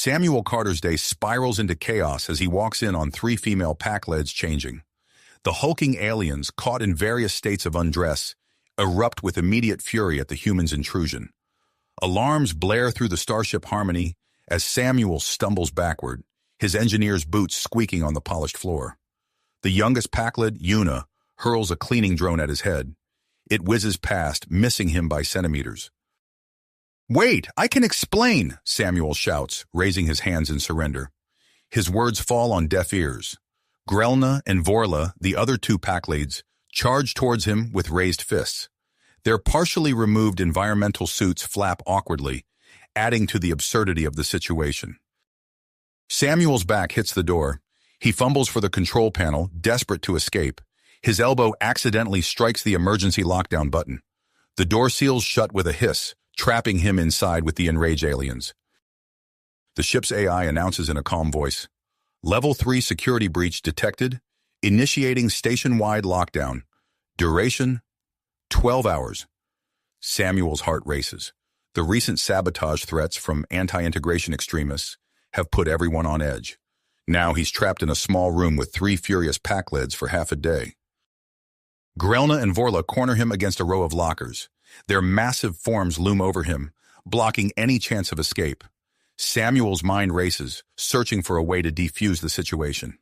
Samuel Carter's day spirals into chaos as he walks in on three female pack-leads changing. The hulking aliens, caught in various states of undress, erupt with immediate fury at the humans' intrusion. Alarms blare through the starship harmony as Samuel stumbles backward, his engineer's boots squeaking on the polished floor. The youngest pack-lead, Una, hurls a cleaning drone at his head. It whizzes past, missing him by centimeters. "Wait, I can explain," Samuel shouts, raising his hands in surrender. His words fall on deaf ears. Grelna and Vorla, the other two pack-leads, charge towards him with raised fists. Their partially removed environmental suits flap awkwardly, adding to the absurdity of the situation. Samuel's back hits the door. He fumbles for the control panel, desperate to escape. His elbow accidentally strikes the emergency lockdown button. The door seals shut with a hiss, trapping him inside with the enraged aliens. The ship's AI announces in a calm voice, "Level 3 security breach detected. Initiating station-wide lockdown. Duration, 12 hours. Samuel's heart races. The recent sabotage threats from anti-integration extremists have put everyone on edge. Now he's trapped in a small room with three furious pack-leads for half a day. Grelna and Vorla corner him against a row of lockers. Their massive forms loom over him, blocking any chance of escape. Samuel's mind races, searching for a way to defuse the situation.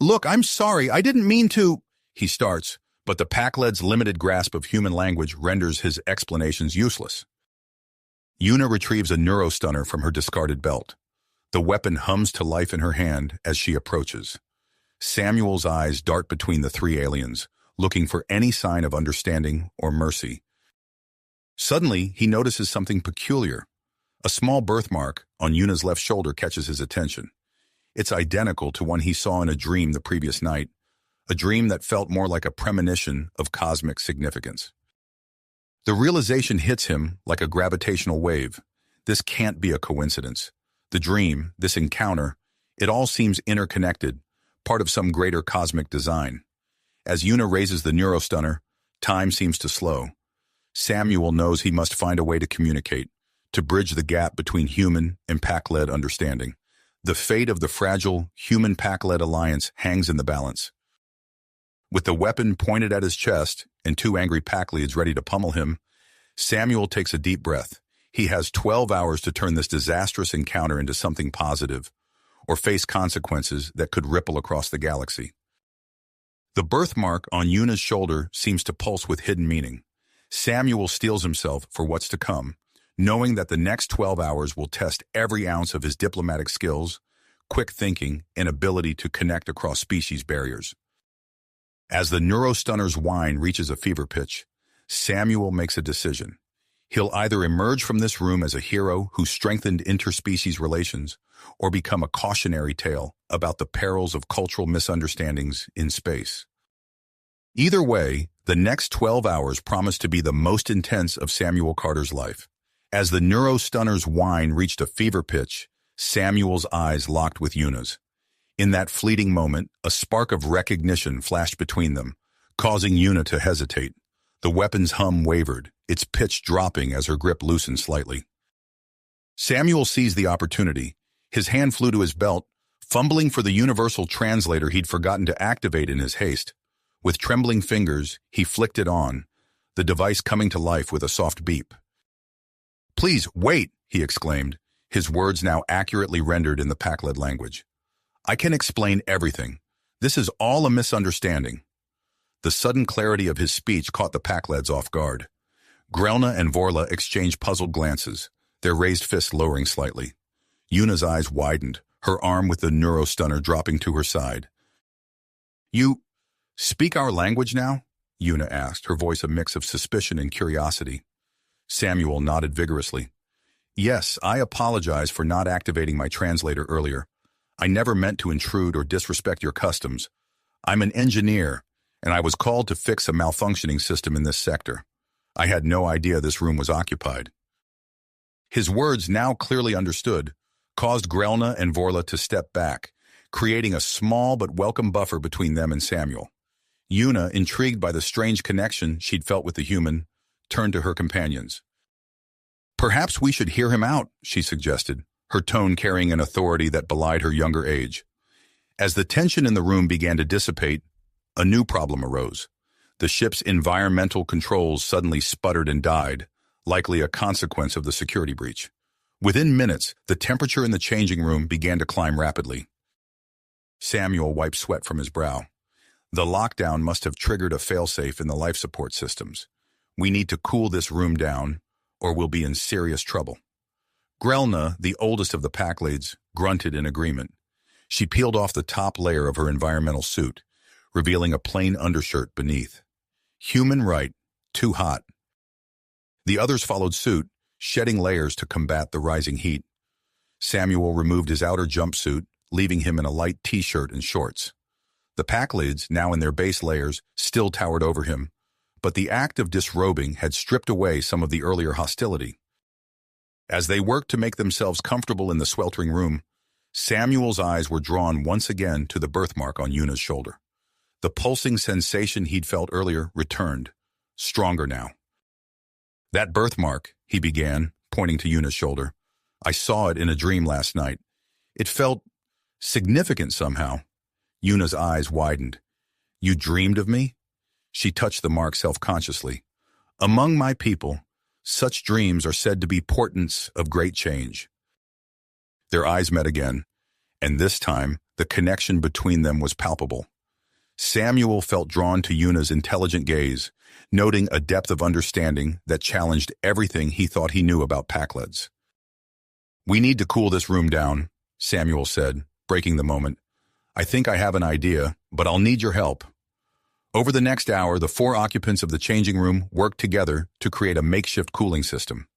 "Look, I'm sorry, I didn't mean to," he starts, but the pack-lead's limited grasp of human language renders his explanations useless. Una retrieves a neurostunner from her discarded belt. The weapon hums to life in her hand as she approaches. Samuel's eyes dart between the three aliens, looking for any sign of understanding or mercy. Suddenly, he notices something peculiar. A small birthmark on Una's left shoulder catches his attention. It's identical to one he saw in a dream the previous night, a dream that felt more like a premonition of cosmic significance. The realization hits him like a gravitational wave. This can't be a coincidence. The dream, this encounter, it all seems interconnected, part of some greater cosmic design. As Una raises the neurostunner, time seems to slow. Samuel knows he must find a way to communicate, to bridge the gap between human and pack-lead understanding. The fate of the fragile human pack-lead alliance hangs in the balance. With the weapon pointed at his chest and two angry pack-leads ready to pummel him, Samuel takes a deep breath. He has 12 hours to turn this disastrous encounter into something positive, or face consequences that could ripple across the galaxy. The birthmark on Una's shoulder seems to pulse with hidden meaning. Samuel steels himself for what's to come, knowing that the next 12 hours will test every ounce of his diplomatic skills, quick thinking, and ability to connect across species barriers. As the neurostunner's whine reaches a fever pitch, Samuel makes a decision. He'll either emerge from this room as a hero who strengthened interspecies relations, or become a cautionary tale about the perils of cultural misunderstandings in space. Either way, the next 12 hours promise to be the most intense of Samuel Carter's life. As the neurostunner's whine reached a fever pitch, Samuel's eyes locked with Una's. In that fleeting moment, a spark of recognition flashed between them, causing Una to hesitate. The weapon's hum wavered, its pitch dropping as her grip loosened slightly. Samuel seized the opportunity. His hand flew to his belt, fumbling for the universal translator he'd forgotten to activate in his haste. With trembling fingers, he flicked it on, the device coming to life with a soft beep. "Please, wait," he exclaimed, his words now accurately rendered in the pack-lead language. "I can explain everything. This is all a misunderstanding." The sudden clarity of his speech caught the pack-leads off guard. Grelna and Vorla exchanged puzzled glances, their raised fists lowering slightly. Una's eyes widened, her arm with the neurostunner dropping to her side. "You speak our language now?" Una asked, her voice a mix of suspicion and curiosity. Samuel nodded vigorously. "Yes, I apologize for not activating my translator earlier. I never meant to intrude or disrespect your customs. I'm an engineer, and I was called to fix a malfunctioning system in this sector. I had no idea this room was occupied." His words, now clearly understood, caused Grelna and Vorla to step back, creating a small but welcome buffer between them and Samuel. Una, intrigued by the strange connection she'd felt with the human, turned to her companions. "Perhaps we should hear him out," she suggested, her tone carrying an authority that belied her younger age. As the tension in the room began to dissipate, a new problem arose. The ship's environmental controls suddenly sputtered and died, likely a consequence of the security breach. Within minutes, the temperature in the changing room began to climb rapidly. Samuel wiped sweat from his brow. The lockdown must have triggered a failsafe in the life support systems. We need to cool this room down, or we'll be in serious trouble. Grelna, the oldest of the pack leads, grunted in agreement. She peeled off the top layer of her environmental suit, revealing a plain undershirt beneath. Human right, too hot. The others followed suit, shedding layers to combat the rising heat. Samuel removed his outer jumpsuit, leaving him in a light t-shirt and shorts. The pack lids, now in their base layers, still towered over him, but the act of disrobing had stripped away some of the earlier hostility. As they worked to make themselves comfortable in the sweltering room, Samuel's eyes were drawn once again to the birthmark on Yuna's shoulder. The pulsing sensation he'd felt earlier returned, stronger now. That birthmark, he began, pointing to Yuna's shoulder. I saw it in a dream last night. It felt significant somehow. Yuna's eyes widened. You dreamed of me? She touched the mark self-consciously. Among my people, such dreams are said to be portents of great change. Their eyes met again, and this time the connection between them was palpable. Samuel felt drawn to Yuna's intelligent gaze, noting a depth of understanding that challenged everything he thought he knew about Pakleds. We need to cool this room down, Samuel said, breaking the moment. I think I have an idea, but I'll need your help. Over the next hour, the 4 occupants of the changing room worked together to create a makeshift cooling system.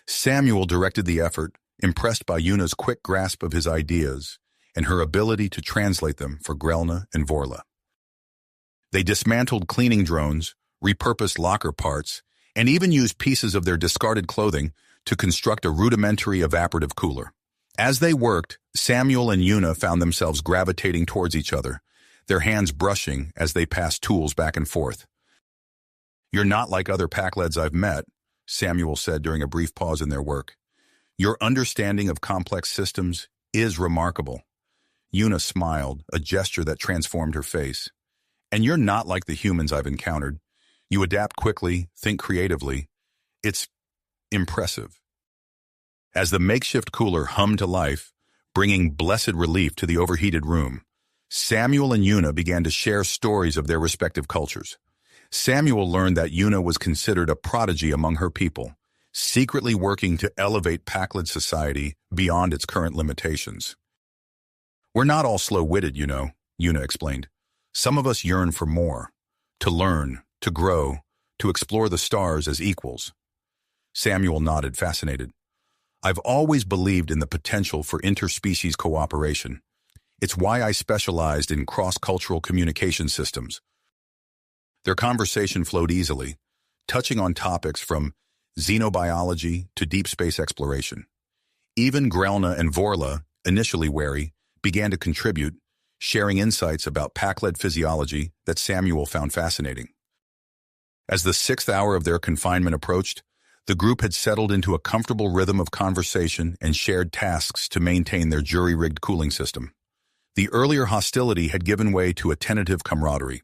Samuel directed the effort, impressed by Yuna's quick grasp of his ideas and her ability to translate them for Grelna and Vorla. They dismantled cleaning drones, repurposed locker parts, and even used pieces of their discarded clothing to construct a rudimentary evaporative cooler. As they worked, Samuel and Yuna found themselves gravitating towards each other, their hands brushing as they passed tools back and forth. You're not like other Pakleds I've met, Samuel said during a brief pause in their work. Your understanding of complex systems is remarkable. Yuna smiled, a gesture that transformed her face. And you're not like the humans I've encountered. You adapt quickly, think creatively. It's impressive. As the makeshift cooler hummed to life, bringing blessed relief to the overheated room, Samuel and Yuna began to share stories of their respective cultures. Samuel learned that Yuna was considered a prodigy among her people, secretly working to elevate Pakled society beyond its current limitations. We're not all slow-witted, you know, Yuna explained. Some of us yearn for more, to learn, to grow, to explore the stars as equals. Samuel nodded, fascinated. I've always believed in the potential for interspecies cooperation. It's why I specialized in cross-cultural communication systems. Their conversation flowed easily, touching on topics from xenobiology to deep space exploration. Even Grelna and Vorla, initially wary, began to contribute, sharing insights about Pakled physiology that Samuel found fascinating. As the 6th hour of their confinement approached, the group had settled into a comfortable rhythm of conversation and shared tasks to maintain their jury-rigged cooling system. The earlier hostility had given way to a tentative camaraderie.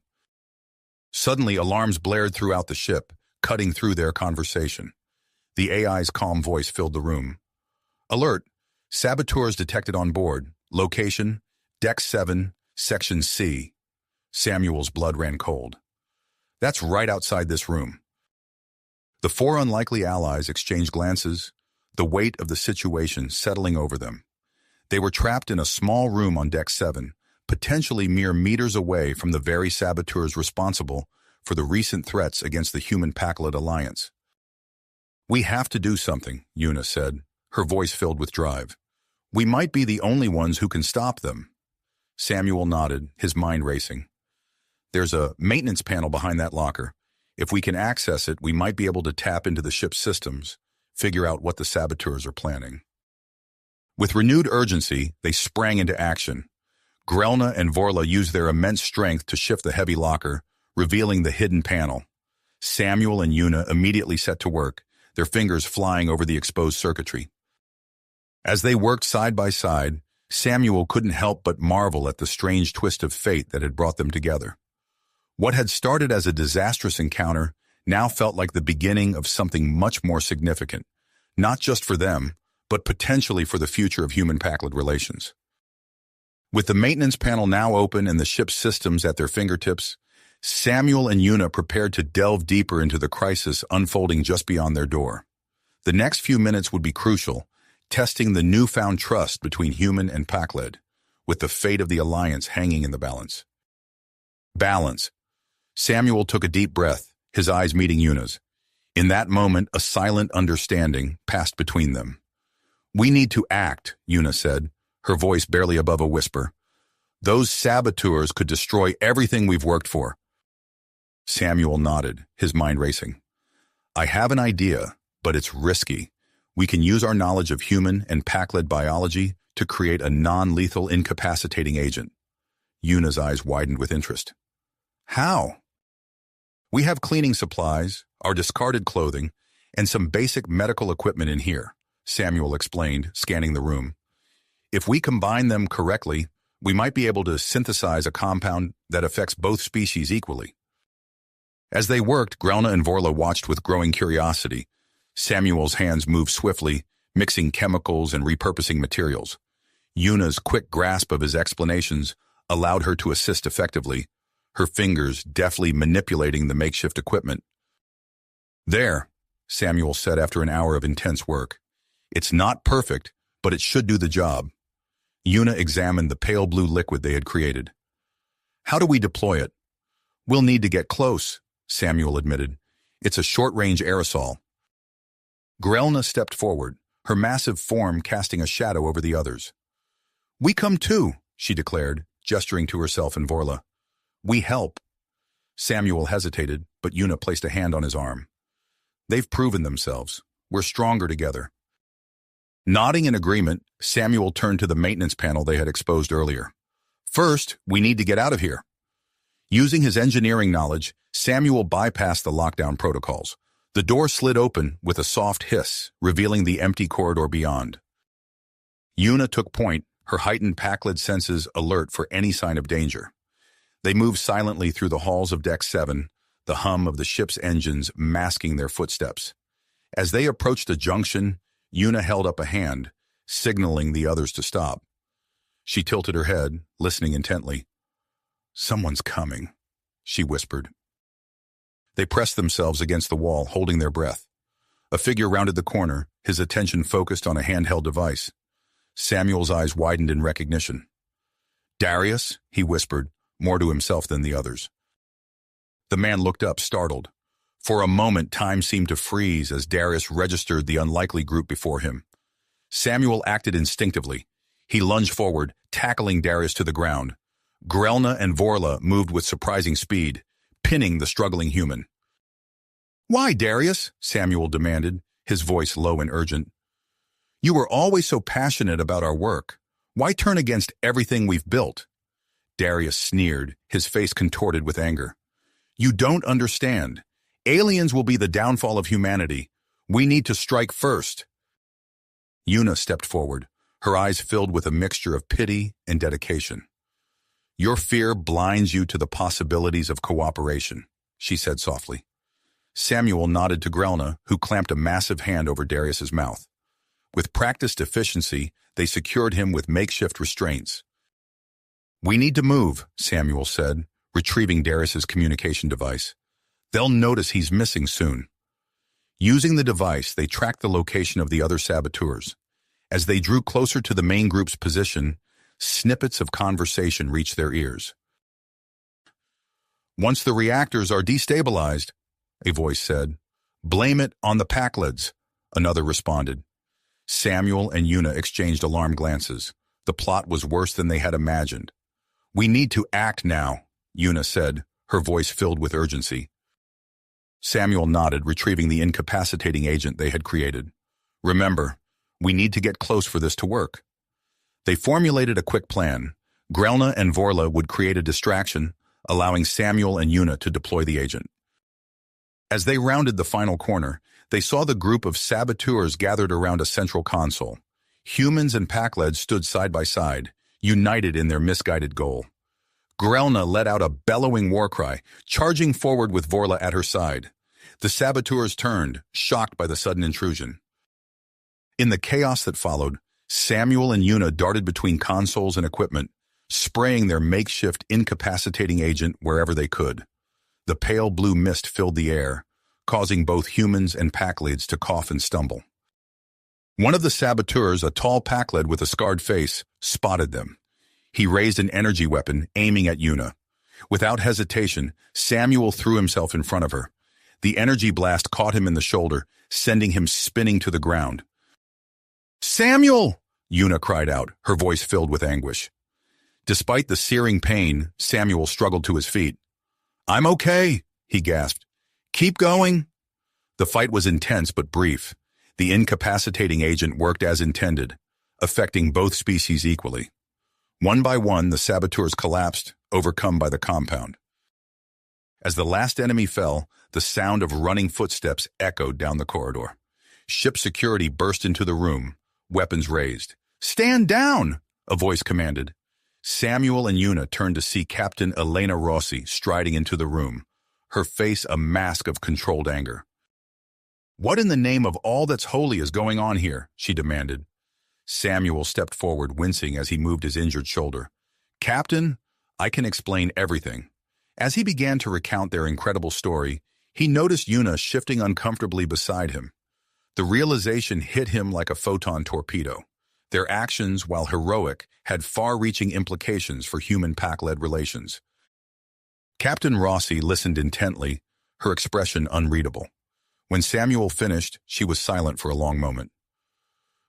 Suddenly, alarms blared throughout the ship, cutting through their conversation. The AI's calm voice filled the room. Alert! Saboteurs detected on board. Location: Deck 7, Section C. Samuel's blood ran cold. That's right outside this room. The 4 unlikely allies exchanged glances, the weight of the situation settling over them. They were trapped in a small room on Deck 7, potentially mere meters away from the very saboteurs responsible for the recent threats against the human Pakled alliance. We have to do something, Yuna said, her voice filled with drive. We might be the only ones who can stop them. Samuel nodded, his mind racing. There's a maintenance panel behind that locker. If we can access it, we might be able to tap into the ship's systems, figure out what the saboteurs are planning. With renewed urgency, they sprang into action. Grelna and Vorla used their immense strength to shift the heavy locker, revealing the hidden panel. Samuel and Yuna immediately set to work, their fingers flying over the exposed circuitry. As they worked side by side, Samuel couldn't help but marvel at the strange twist of fate that had brought them together. What had started as a disastrous encounter now felt like the beginning of something much more significant, not just for them, but potentially for the future of human-Pakled relations. With the maintenance panel now open and the ship's systems at their fingertips, Samuel and Una prepared to delve deeper into the crisis unfolding just beyond their door. The next few minutes would be crucial, testing the newfound trust between human and Pakled, with the fate of the alliance hanging in the balance. Balance. Samuel took a deep breath, his eyes meeting Una's. In that moment, a silent understanding passed between them. "We need to act," Una said, her voice barely above a whisper. "Those saboteurs could destroy everything we've worked for." Samuel nodded, his mind racing. "I have an idea, but it's risky. We can use our knowledge of human and Pakled biology to create a non-lethal incapacitating agent." Una's eyes widened with interest. "How?" "We have cleaning supplies, our discarded clothing, and some basic medical equipment in here," Samuel explained, scanning the room. "If we combine them correctly, we might be able to synthesize a compound that affects both species equally." As they worked, Grelna and Vorla watched with growing curiosity. Samuel's hands moved swiftly, mixing chemicals and repurposing materials. Una's quick grasp of his explanations allowed her to assist effectively, her fingers deftly manipulating the makeshift equipment. "There," Samuel said after an hour of intense work. "It's not perfect, but it should do the job." Una examined the pale blue liquid they had created. "How do we deploy it?" "We'll need to get close," Samuel admitted. "It's a short-range aerosol." Grelna stepped forward, her massive form casting a shadow over the others. "We come too," she declared, gesturing to herself and Vorla. "We help." Samuel hesitated, but Una placed a hand on his arm. "They've proven themselves. We're stronger together." Nodding in agreement, Samuel turned to the maintenance panel they had exposed earlier. "First, we need to get out of here." Using his engineering knowledge, Samuel bypassed the lockdown protocols. The door slid open with a soft hiss, revealing the empty corridor beyond. Una took point, her heightened Pakled senses alert for any sign of danger. They moved silently through the halls of Deck 7, the hum of the ship's engines masking their footsteps. As they approached a junction, Una held up a hand, signaling the others to stop. She tilted her head, listening intently. "Someone's coming," she whispered. They pressed themselves against the wall, holding their breath. A figure rounded the corner, his attention focused on a handheld device. Samuel's eyes widened in recognition. "Darius," he whispered, more to himself than the others. The man looked up, startled. For a moment, time seemed to freeze as Darius registered the unlikely group before him. Samuel acted instinctively. He lunged forward, tackling Darius to the ground. Grelna and Vorla moved with surprising speed, pinning the struggling human. "Why, Darius?" Samuel demanded, his voice low and urgent. "You were always so passionate about our work. Why turn against everything we've built?" Darius sneered, his face contorted with anger. "You don't understand. Aliens will be the downfall of humanity. We need to strike first." Una stepped forward, her eyes filled with a mixture of pity and dedication. "Your fear blinds you to the possibilities of cooperation," she said softly. Samuel nodded to Grelna, who clamped a massive hand over Darius's mouth. With practiced efficiency, they secured him with makeshift restraints. "We need to move," Samuel said, retrieving Darius's communication device. "They'll notice he's missing soon." Using the device, they tracked the location of the other saboteurs. As they drew closer to the main group's position, snippets of conversation reached their ears. "Once the reactors are destabilized," a voice said. "Blame it on the Pakleds," another responded. Samuel and Una exchanged alarmed glances. The plot was worse than they had imagined. "We need to act now," Una said, her voice filled with urgency. Samuel nodded, retrieving the incapacitating agent they had created. "Remember, we need to get close for this to work." They formulated a quick plan. Grelna and Vorla would create a distraction, allowing Samuel and Una to deploy the agent. As they rounded the final corner, they saw the group of saboteurs gathered around a central console. Humans and Pakleds stood side by side, united in their misguided goal. Grelna let out a bellowing war cry, charging forward with Vorla at her side. The saboteurs turned, shocked by the sudden intrusion. In the chaos that followed, Samuel and Una darted between consoles and equipment, spraying their makeshift incapacitating agent wherever they could. The pale blue mist filled the air, causing both humans and Pakleds to cough and stumble. One of the saboteurs, a tall Pakled with a scarred face, spotted them. He raised an energy weapon, aiming at Una. Without hesitation, Samuel threw himself in front of her. The energy blast caught him in the shoulder, sending him spinning to the ground. "Samuel!" Una cried out, her voice filled with anguish. Despite the searing pain, Samuel struggled to his feet. "I'm okay," he gasped. "Keep going." The fight was intense but brief. The incapacitating agent worked as intended, affecting both species equally. One by one, the saboteurs collapsed, overcome by the compound. As the last enemy fell, the sound of running footsteps echoed down the corridor. Ship security burst into the room, weapons raised. "Stand down!" a voice commanded. Samuel and Una turned to see Captain Elena Rossi striding into the room, her face a mask of controlled anger. "What in the name of all that's holy is going on here?" she demanded. Samuel stepped forward, wincing as he moved his injured shoulder. "Captain, I can explain everything." As he began to recount their incredible story, he noticed Una shifting uncomfortably beside him. The realization hit him like a photon torpedo. Their actions, while heroic, had far-reaching implications for human-Pakled relations. Captain Rossi listened intently, her expression unreadable. When Samuel finished, she was silent for a long moment.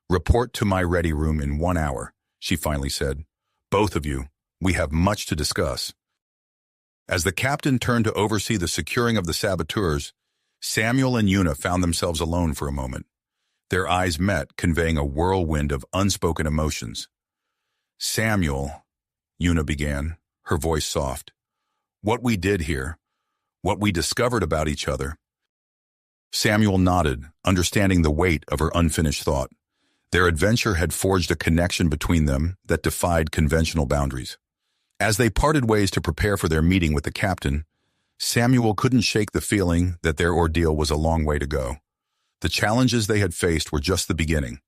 "Report to my ready room in 1 hour," she finally said. "Both of you, we have much to discuss." As the captain turned to oversee the securing of the saboteurs, Samuel and Una found themselves alone for a moment. Their eyes met, conveying a whirlwind of unspoken emotions. "Samuel," Una began, her voice soft. "What we did here, what we discovered about each other." Samuel nodded, understanding the weight of her unfinished thought. Their adventure had forged a connection between them that defied conventional boundaries. As they parted ways to prepare for their meeting with the captain, Samuel couldn't shake the feeling that their ordeal was a long way to go. The challenges they had faced were just the beginning.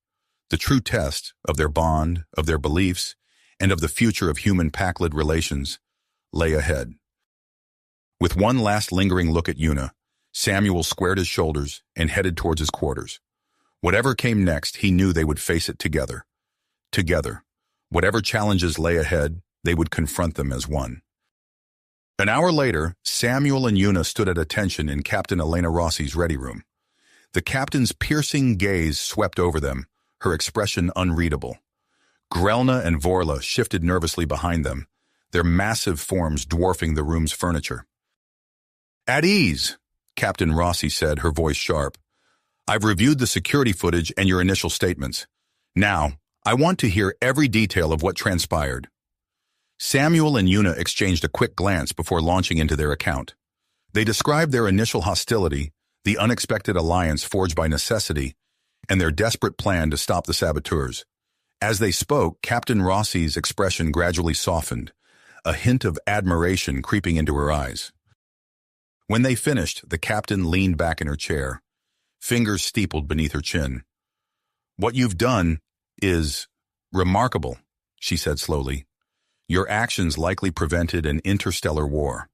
The true test of their bond, of their beliefs, and of the future of human-Pakled relations lay ahead. With one last lingering look at Una, Samuel squared his shoulders and headed towards his quarters. Whatever came next, he knew they would face it together. Together. Whatever challenges lay ahead, they would confront them as one. An hour later, Samuel and Una stood at attention in Captain Elena Rossi's ready room. The captain's piercing gaze swept over them, her expression unreadable. Grelna and Vorla shifted nervously behind them, their massive forms dwarfing the room's furniture. "At ease," Captain Rossi said, her voice sharp. "I've reviewed the security footage and your initial statements. Now, I want to hear every detail of what transpired." Samuel and Una exchanged a quick glance before launching into their account. They described their initial hostility, the unexpected alliance forged by necessity, and their desperate plan to stop the saboteurs. As they spoke, Captain Rossi's expression gradually softened, a hint of admiration creeping into her eyes. When they finished, the captain leaned back in her chair, fingers steepled beneath her chin. "What you've done is remarkable," she said slowly. "Your actions likely prevented an interstellar war."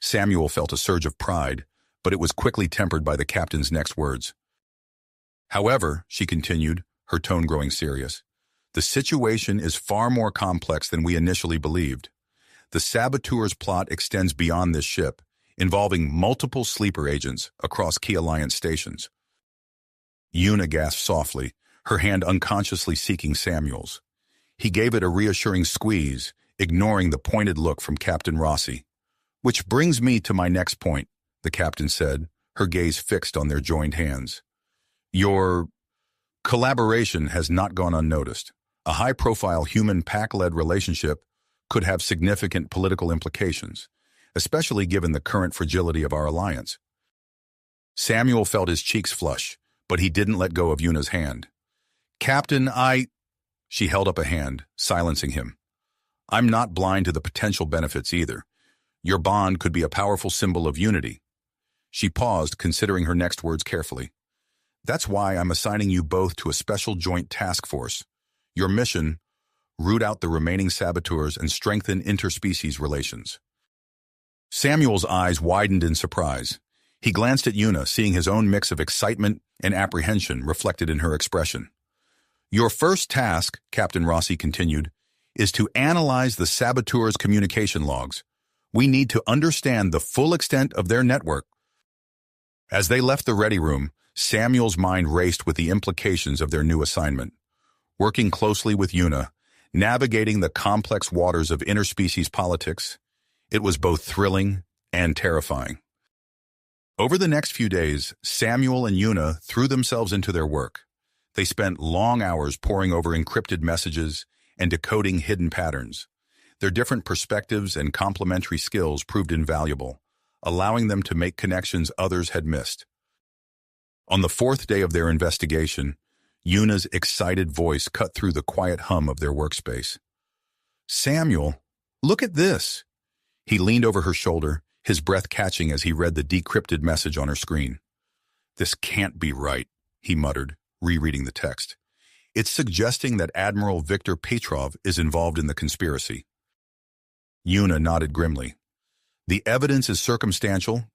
Samuel felt a surge of pride, but it was quickly tempered by the captain's next words. "However," she continued, her tone growing serious, "the situation is far more complex than we initially believed. The saboteurs' plot extends beyond this ship, involving multiple sleeper agents across key Alliance stations." Una gasped softly, her hand unconsciously seeking Samuel's. He gave it a reassuring squeeze, ignoring the pointed look from Captain Rossi. "Which brings me to my next point," the captain said, her gaze fixed on their joined hands. "Your collaboration has not gone unnoticed. A high-profile human-Pakled relationship could have significant political implications, especially given the current fragility of our alliance." Samuel felt his cheeks flush, but he didn't let go of Una's hand. Captain, She held up a hand, silencing him. I'm not blind to the potential benefits either. Your bond could be a powerful symbol of unity. She paused, considering her next words carefully. That's why I'm assigning you both to a special joint task force. Your mission, root out the remaining saboteurs and strengthen interspecies relations. Samuel's eyes widened in surprise. He glanced at Una, seeing his own mix of excitement and apprehension reflected in her expression. Your first task, Captain Rossi continued, is to analyze the saboteurs' communication logs. We need to understand the full extent of their network. As they left the ready room, Samuel's mind raced with the implications of their new assignment. Working closely with Una, navigating the complex waters of interspecies politics, it was both thrilling and terrifying. Over the next few days, Samuel and Una threw themselves into their work. They spent long hours poring over encrypted messages and decoding hidden patterns. Their different perspectives and complementary skills proved invaluable, allowing them to make connections others had missed. On the fourth day of their investigation, Una's excited voice cut through the quiet hum of their workspace. Samuel, look at this! He leaned over her shoulder, his breath catching as he read the decrypted message on her screen. This can't be right, he muttered, rereading the text. It's suggesting that Admiral Viktor Petrov is involved in the conspiracy. Una nodded grimly. The evidence is circumstantial,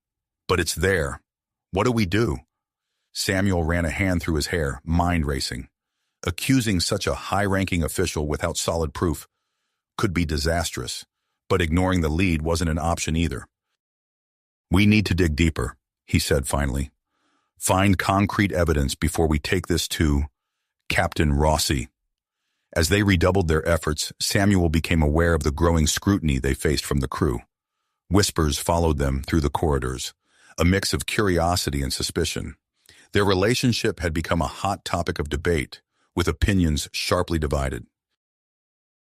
but it's there. What do we do? Samuel ran a hand through his hair, mind racing. Accusing such a high-ranking official without solid proof could be disastrous, but ignoring the lead wasn't an option either. We need to dig deeper, he said finally. Find concrete evidence before we take this to Captain Rossi. As they redoubled their efforts, Samuel became aware of the growing scrutiny they faced from the crew. Whispers followed them through the corridors, a mix of curiosity and suspicion. Their relationship had become a hot topic of debate, with opinions sharply divided.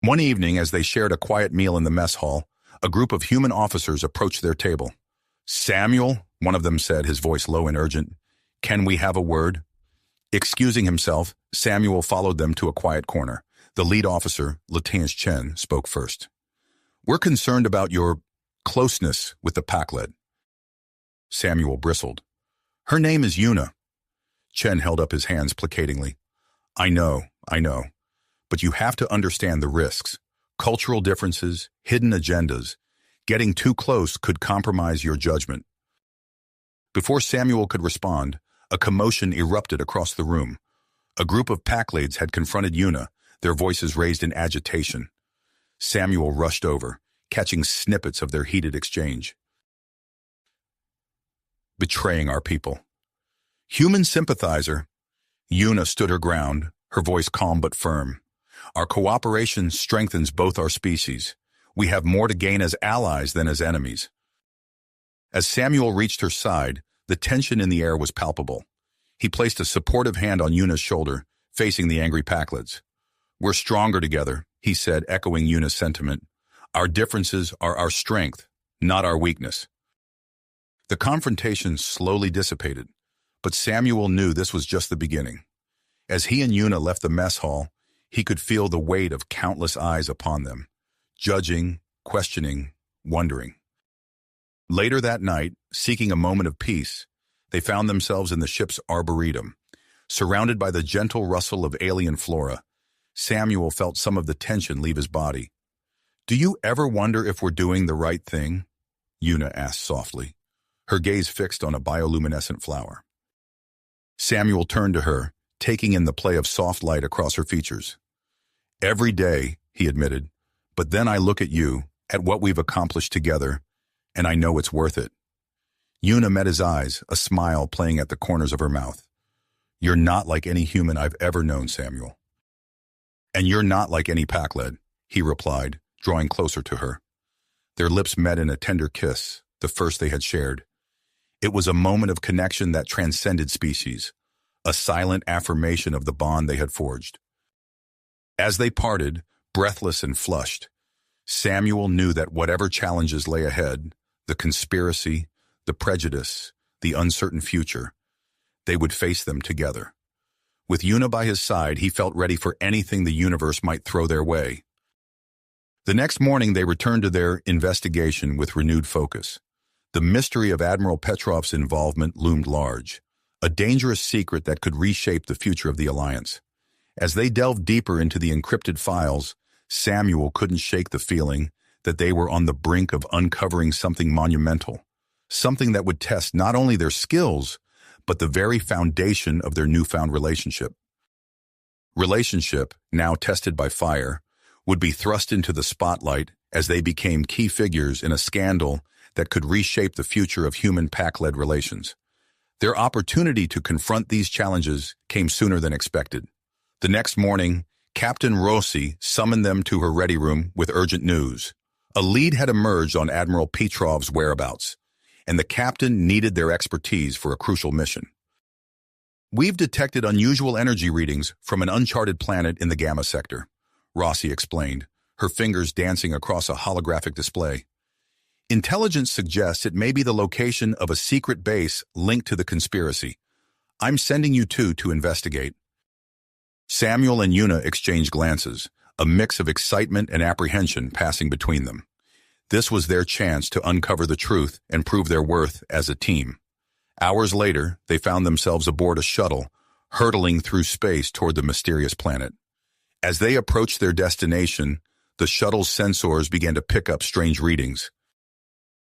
One evening, as they shared a quiet meal in the mess hall, a group of human officers approached their table. Samuel, one of them said, his voice low and urgent, can we have a word? Excusing himself, Samuel followed them to a quiet corner. The lead officer, Lieutenant Chen, spoke first. We're concerned about your closeness with the Pakled. Samuel bristled. Her name is Una. Chen held up his hands placatingly. I know, but you have to understand the risks. Cultural differences, hidden agendas. Getting too close could compromise your judgment. Before Samuel could respond, a commotion erupted across the room. A group of Pakleds had confronted Una, their voices raised in agitation. Samuel rushed over, catching snippets of their heated exchange. Betraying our people. Human sympathizer. Una stood her ground, her voice calm but firm. Our cooperation strengthens both our species. We have more to gain as allies than as enemies. As Samuel reached her side, the tension in the air was palpable. He placed a supportive hand on Una's shoulder, facing the angry Pakleds. We're stronger together, he said, echoing Una's sentiment. Our differences are our strength, not our weakness. The confrontation slowly dissipated, but Samuel knew this was just the beginning. As he and Una left the mess hall, he could feel the weight of countless eyes upon them, judging, questioning, wondering. Later that night, seeking a moment of peace, they found themselves in the ship's arboretum. Surrounded by the gentle rustle of alien flora, Samuel felt some of the tension leave his body. Do you ever wonder if we're doing the right thing? Una asked softly, her gaze fixed on a bioluminescent flower. Samuel turned to her, taking in the play of soft light across her features. Every day, he admitted, but then I look at you, at what we've accomplished together, and I know it's worth it. Una met his eyes, a smile playing at the corners of her mouth. You're not like any human I've ever known, Samuel. And you're not like any Pakled, he replied, drawing closer to her. Their lips met in a tender kiss, the first they had shared. It was a moment of connection that transcended species, a silent affirmation of the bond they had forged. As they parted, breathless and flushed, Samuel knew that whatever challenges lay ahead, the conspiracy, the prejudice, the uncertain future, they would face them together. With Yuna by his side, he felt ready for anything the universe might throw their way. The next morning, they returned to their investigation with renewed focus. The mystery of Admiral Petrov's involvement loomed large, a dangerous secret that could reshape the future of the Alliance. As they delved deeper into the encrypted files, Samuel couldn't shake the feeling that they were on the brink of uncovering something monumental, something that would test not only their skills, but the very foundation of their newfound relationship. Relationship, now tested by fire, would be thrust into the spotlight as they became key figures in a scandal that could reshape the future of human pack-led relations. Their opportunity to confront these challenges came sooner than expected. The next morning, Captain Rossi summoned them to her ready room with urgent news. A lead had emerged on Admiral Petrov's whereabouts, and the captain needed their expertise for a crucial mission. "We've detected unusual energy readings from an uncharted planet in the Gamma sector," Rossi explained, her fingers dancing across a holographic display. "Intelligence suggests it may be the location of a secret base linked to the conspiracy. I'm sending you two to investigate." Samuel and Yuna exchanged glances, a mix of excitement and apprehension passing between them. This was their chance to uncover the truth and prove their worth as a team. Hours later, they found themselves aboard a shuttle, hurtling through space toward the mysterious planet. As they approached their destination, the shuttle's sensors began to pick up strange readings.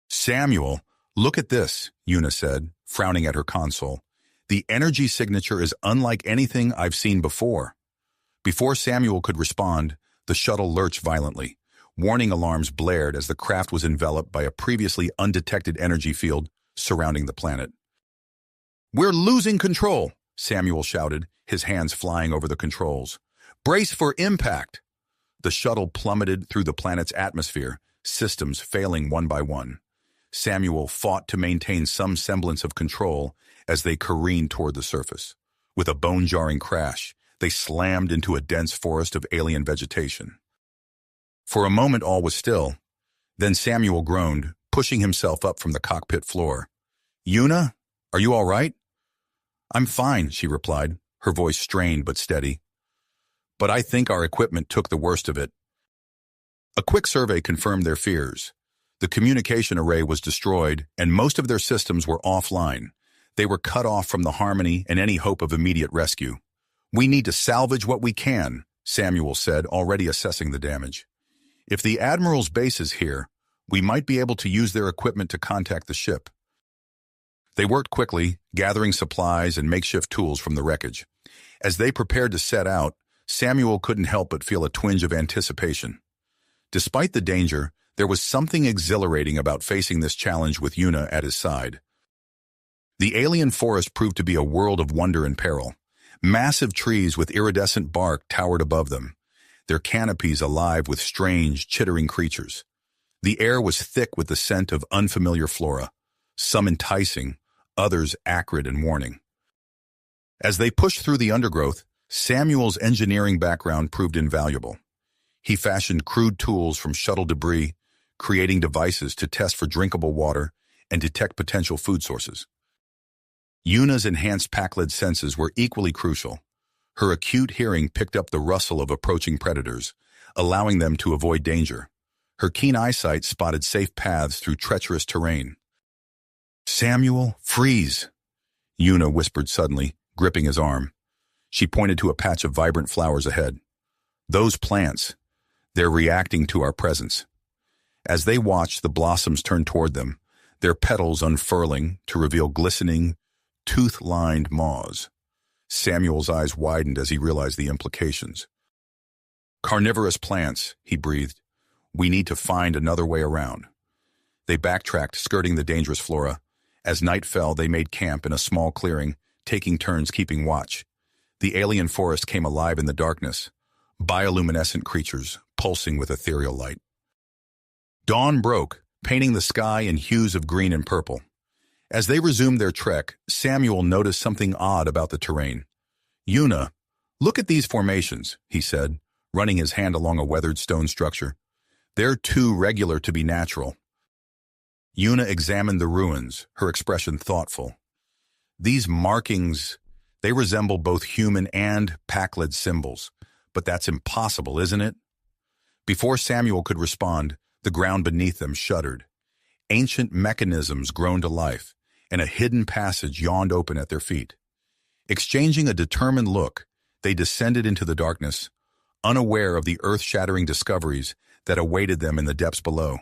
"Samuel, look at this," Yuna said, frowning at her console. "The energy signature is unlike anything I've seen before." Before Samuel could respond, the shuttle lurched violently. Warning alarms blared as the craft was enveloped by a previously undetected energy field surrounding the planet. "We're losing control," Samuel shouted, his hands flying over the controls. "Brace for impact." The shuttle plummeted through the planet's atmosphere, systems failing one by one. Samuel fought to maintain some semblance of control as they careened toward the surface. With a bone-jarring crash, they slammed into a dense forest of alien vegetation. For a moment all was still. Then Samuel groaned, pushing himself up from the cockpit floor. "Yuna, are you all right?" "I'm fine," she replied, her voice strained but steady. "But I think our equipment took the worst of it." A quick survey confirmed their fears. The communication array was destroyed, and most of their systems were offline. They were cut off from the Harmony and any hope of immediate rescue. "We need to salvage what we can," Samuel said, already assessing the damage. "If the Admiral's base is here, we might be able to use their equipment to contact the ship." They worked quickly, gathering supplies and makeshift tools from the wreckage. As they prepared to set out, Samuel couldn't help but feel a twinge of anticipation. Despite the danger, there was something exhilarating about facing this challenge with Yuna at his side. The alien forest proved to be a world of wonder and peril. Massive trees with iridescent bark towered above them, their canopies alive with strange, chittering creatures. The air was thick with the scent of unfamiliar flora, some enticing, others acrid and warning. As they pushed through the undergrowth, Samuel's engineering background proved invaluable. He fashioned crude tools from shuttle debris, creating devices to test for drinkable water and detect potential food sources. Yuna's enhanced pack-led senses were equally crucial. Her acute hearing picked up the rustle of approaching predators, allowing them to avoid danger. Her keen eyesight spotted safe paths through treacherous terrain. "Samuel, freeze!" Yuna whispered suddenly, gripping his arm. She pointed to a patch of vibrant flowers ahead. "Those plants, they're reacting to our presence." As they watched, the blossoms turned toward them, their petals unfurling to reveal glistening, tooth-lined maws. Samuel's eyes widened as he realized the implications. "Carnivorous plants," he breathed. "We need to find another way around." They backtracked, skirting the dangerous flora. As night fell, they made camp in a small clearing, taking turns keeping watch. The alien forest came alive in the darkness, bioluminescent creatures pulsing with ethereal light. Dawn broke, painting the sky in hues of green and purple. As they resumed their trek, Samuel noticed something odd about the terrain. "Yuna, look at these formations," he said, running his hand along a weathered stone structure. "They're too regular to be natural." Yuna examined the ruins, her expression thoughtful. "These markings, They resemble both human and Pakled symbols, but that's impossible, isn't it? Before Samuel could respond, the ground beneath them shuddered. Ancient mechanisms groaned to life, and a hidden passage yawned open at their feet. Exchanging a determined look, they descended into the darkness, unaware of the earth-shattering discoveries that awaited them in the depths below.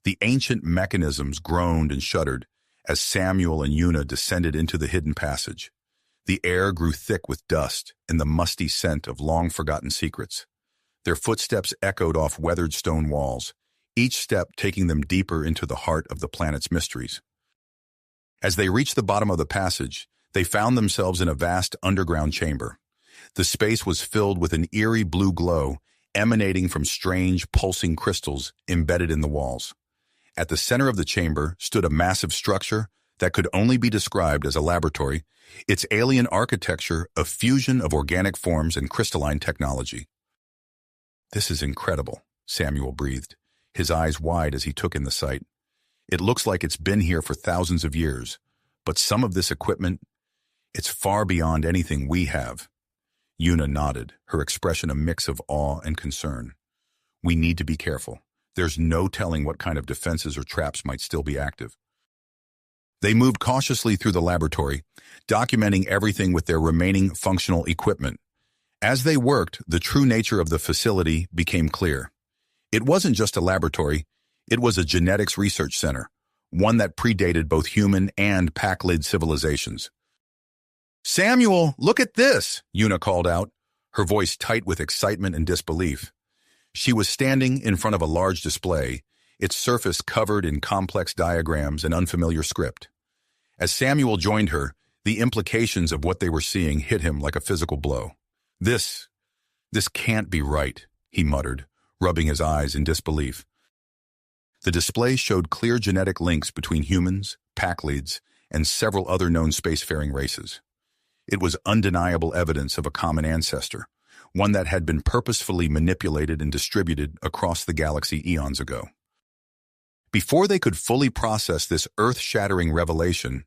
The ancient mechanisms groaned and shuddered as Samuel and Una descended into the hidden passage. The air grew thick with dust and the musty scent of long-forgotten secrets. Their footsteps echoed off weathered stone walls, each step taking them deeper into the heart of the planet's mysteries. As they reached the bottom of the passage, they found themselves in a vast underground chamber. The space was filled with an eerie blue glow emanating from strange, pulsing crystals embedded in the walls. At the center of the chamber stood a massive structure that could only be described as a laboratory, its alien architecture a fusion of organic forms and crystalline technology. "This is incredible," Samuel breathed, his eyes wide as he took in the sight. "It looks like it's been here for thousands of years, but some of this equipment, it's far beyond anything we have." Una nodded, her expression a mix of awe and concern. "We need to be careful. There's no telling what kind of defenses or traps might still be active." They moved cautiously through the laboratory, documenting everything with their remaining functional equipment. As they worked, the true nature of the facility became clear. It wasn't just a laboratory, it was a genetics research center, one that predated both human and Pakled civilizations. "Samuel, look at this!" Una called out, her voice tight with excitement and disbelief. She was standing in front of a large display, its surface covered in complex diagrams and unfamiliar script. As Samuel joined her, the implications of what they were seeing hit him like a physical blow. This can't be right," he muttered, rubbing his eyes in disbelief. The display showed clear genetic links between humans, Pakleds, and several other known spacefaring races. It was undeniable evidence of a common ancestor, one that had been purposefully manipulated and distributed across the galaxy eons ago. Before they could fully process this earth-shattering revelation,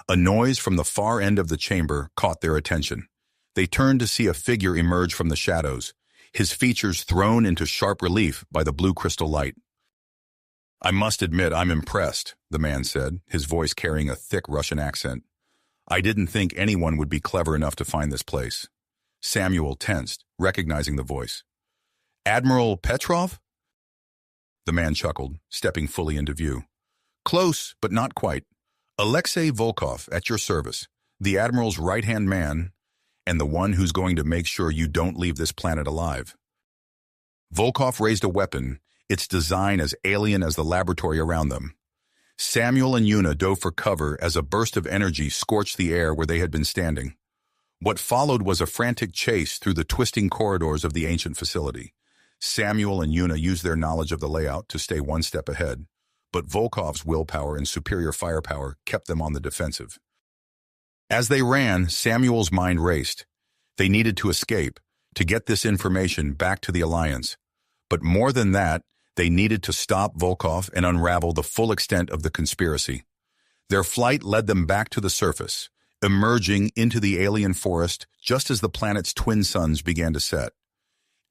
a noise from the far end of the chamber caught their attention. They turned to see a figure emerge from the shadows, his features thrown into sharp relief by the blue crystal light. "I must admit I'm impressed," the man said, his voice carrying a thick Russian accent. "I didn't think anyone would be clever enough to find this place." Samuel tensed, recognizing the voice. "Admiral Petrov?" The man chuckled, stepping fully into view. "Close, but not quite. Alexei Volkov, at your service, the Admiral's right-hand man, and the one who's going to make sure you don't leave this planet alive." Volkov raised a weapon, its design as alien as the laboratory around them. Samuel and Una dove for cover as a burst of energy scorched the air where they had been standing. What followed was a frantic chase through the twisting corridors of the ancient facility. Samuel and Una used their knowledge of the layout to stay one step ahead, but Volkov's willpower and superior firepower kept them on the defensive. As they ran, Samuel's mind raced. They needed to escape, to get this information back to the Alliance. But more than that, they needed to stop Volkov and unravel the full extent of the conspiracy. Their flight led them back to the surface, emerging into the alien forest just as the planet's twin suns began to set.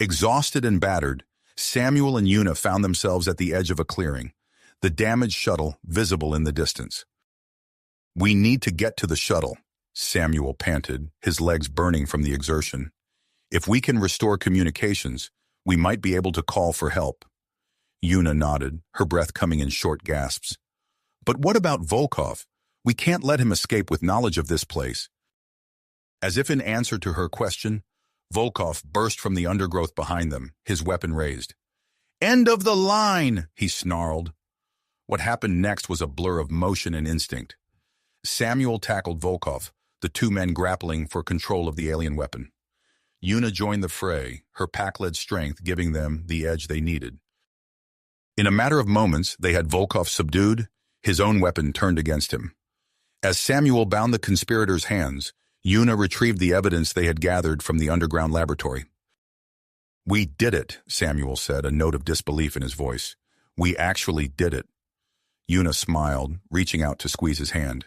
Exhausted and battered, Samuel and Una found themselves at the edge of a clearing, the damaged shuttle visible in the distance. "We need to get to the shuttle," Samuel panted, his legs burning from the exertion. "If we can restore communications, we might be able to call for help." Una nodded, her breath coming in short gasps. "But what about Volkov? We can't let him escape with knowledge of this place." As if in answer to her question, Volkov burst from the undergrowth behind them, his weapon raised. "End of the line!" he snarled. What happened next was a blur of motion and instinct. Samuel tackled Volkov, the two men grappling for control of the alien weapon. Una joined the fray, her Pakled strength giving them the edge they needed. In a matter of moments, they had Volkov subdued, his own weapon turned against him. As Samuel bound the conspirators' hands, Una retrieved the evidence they had gathered from the underground laboratory. "We did it," Samuel said, a note of disbelief in his voice. "We actually did it." Una smiled, reaching out to squeeze his hand.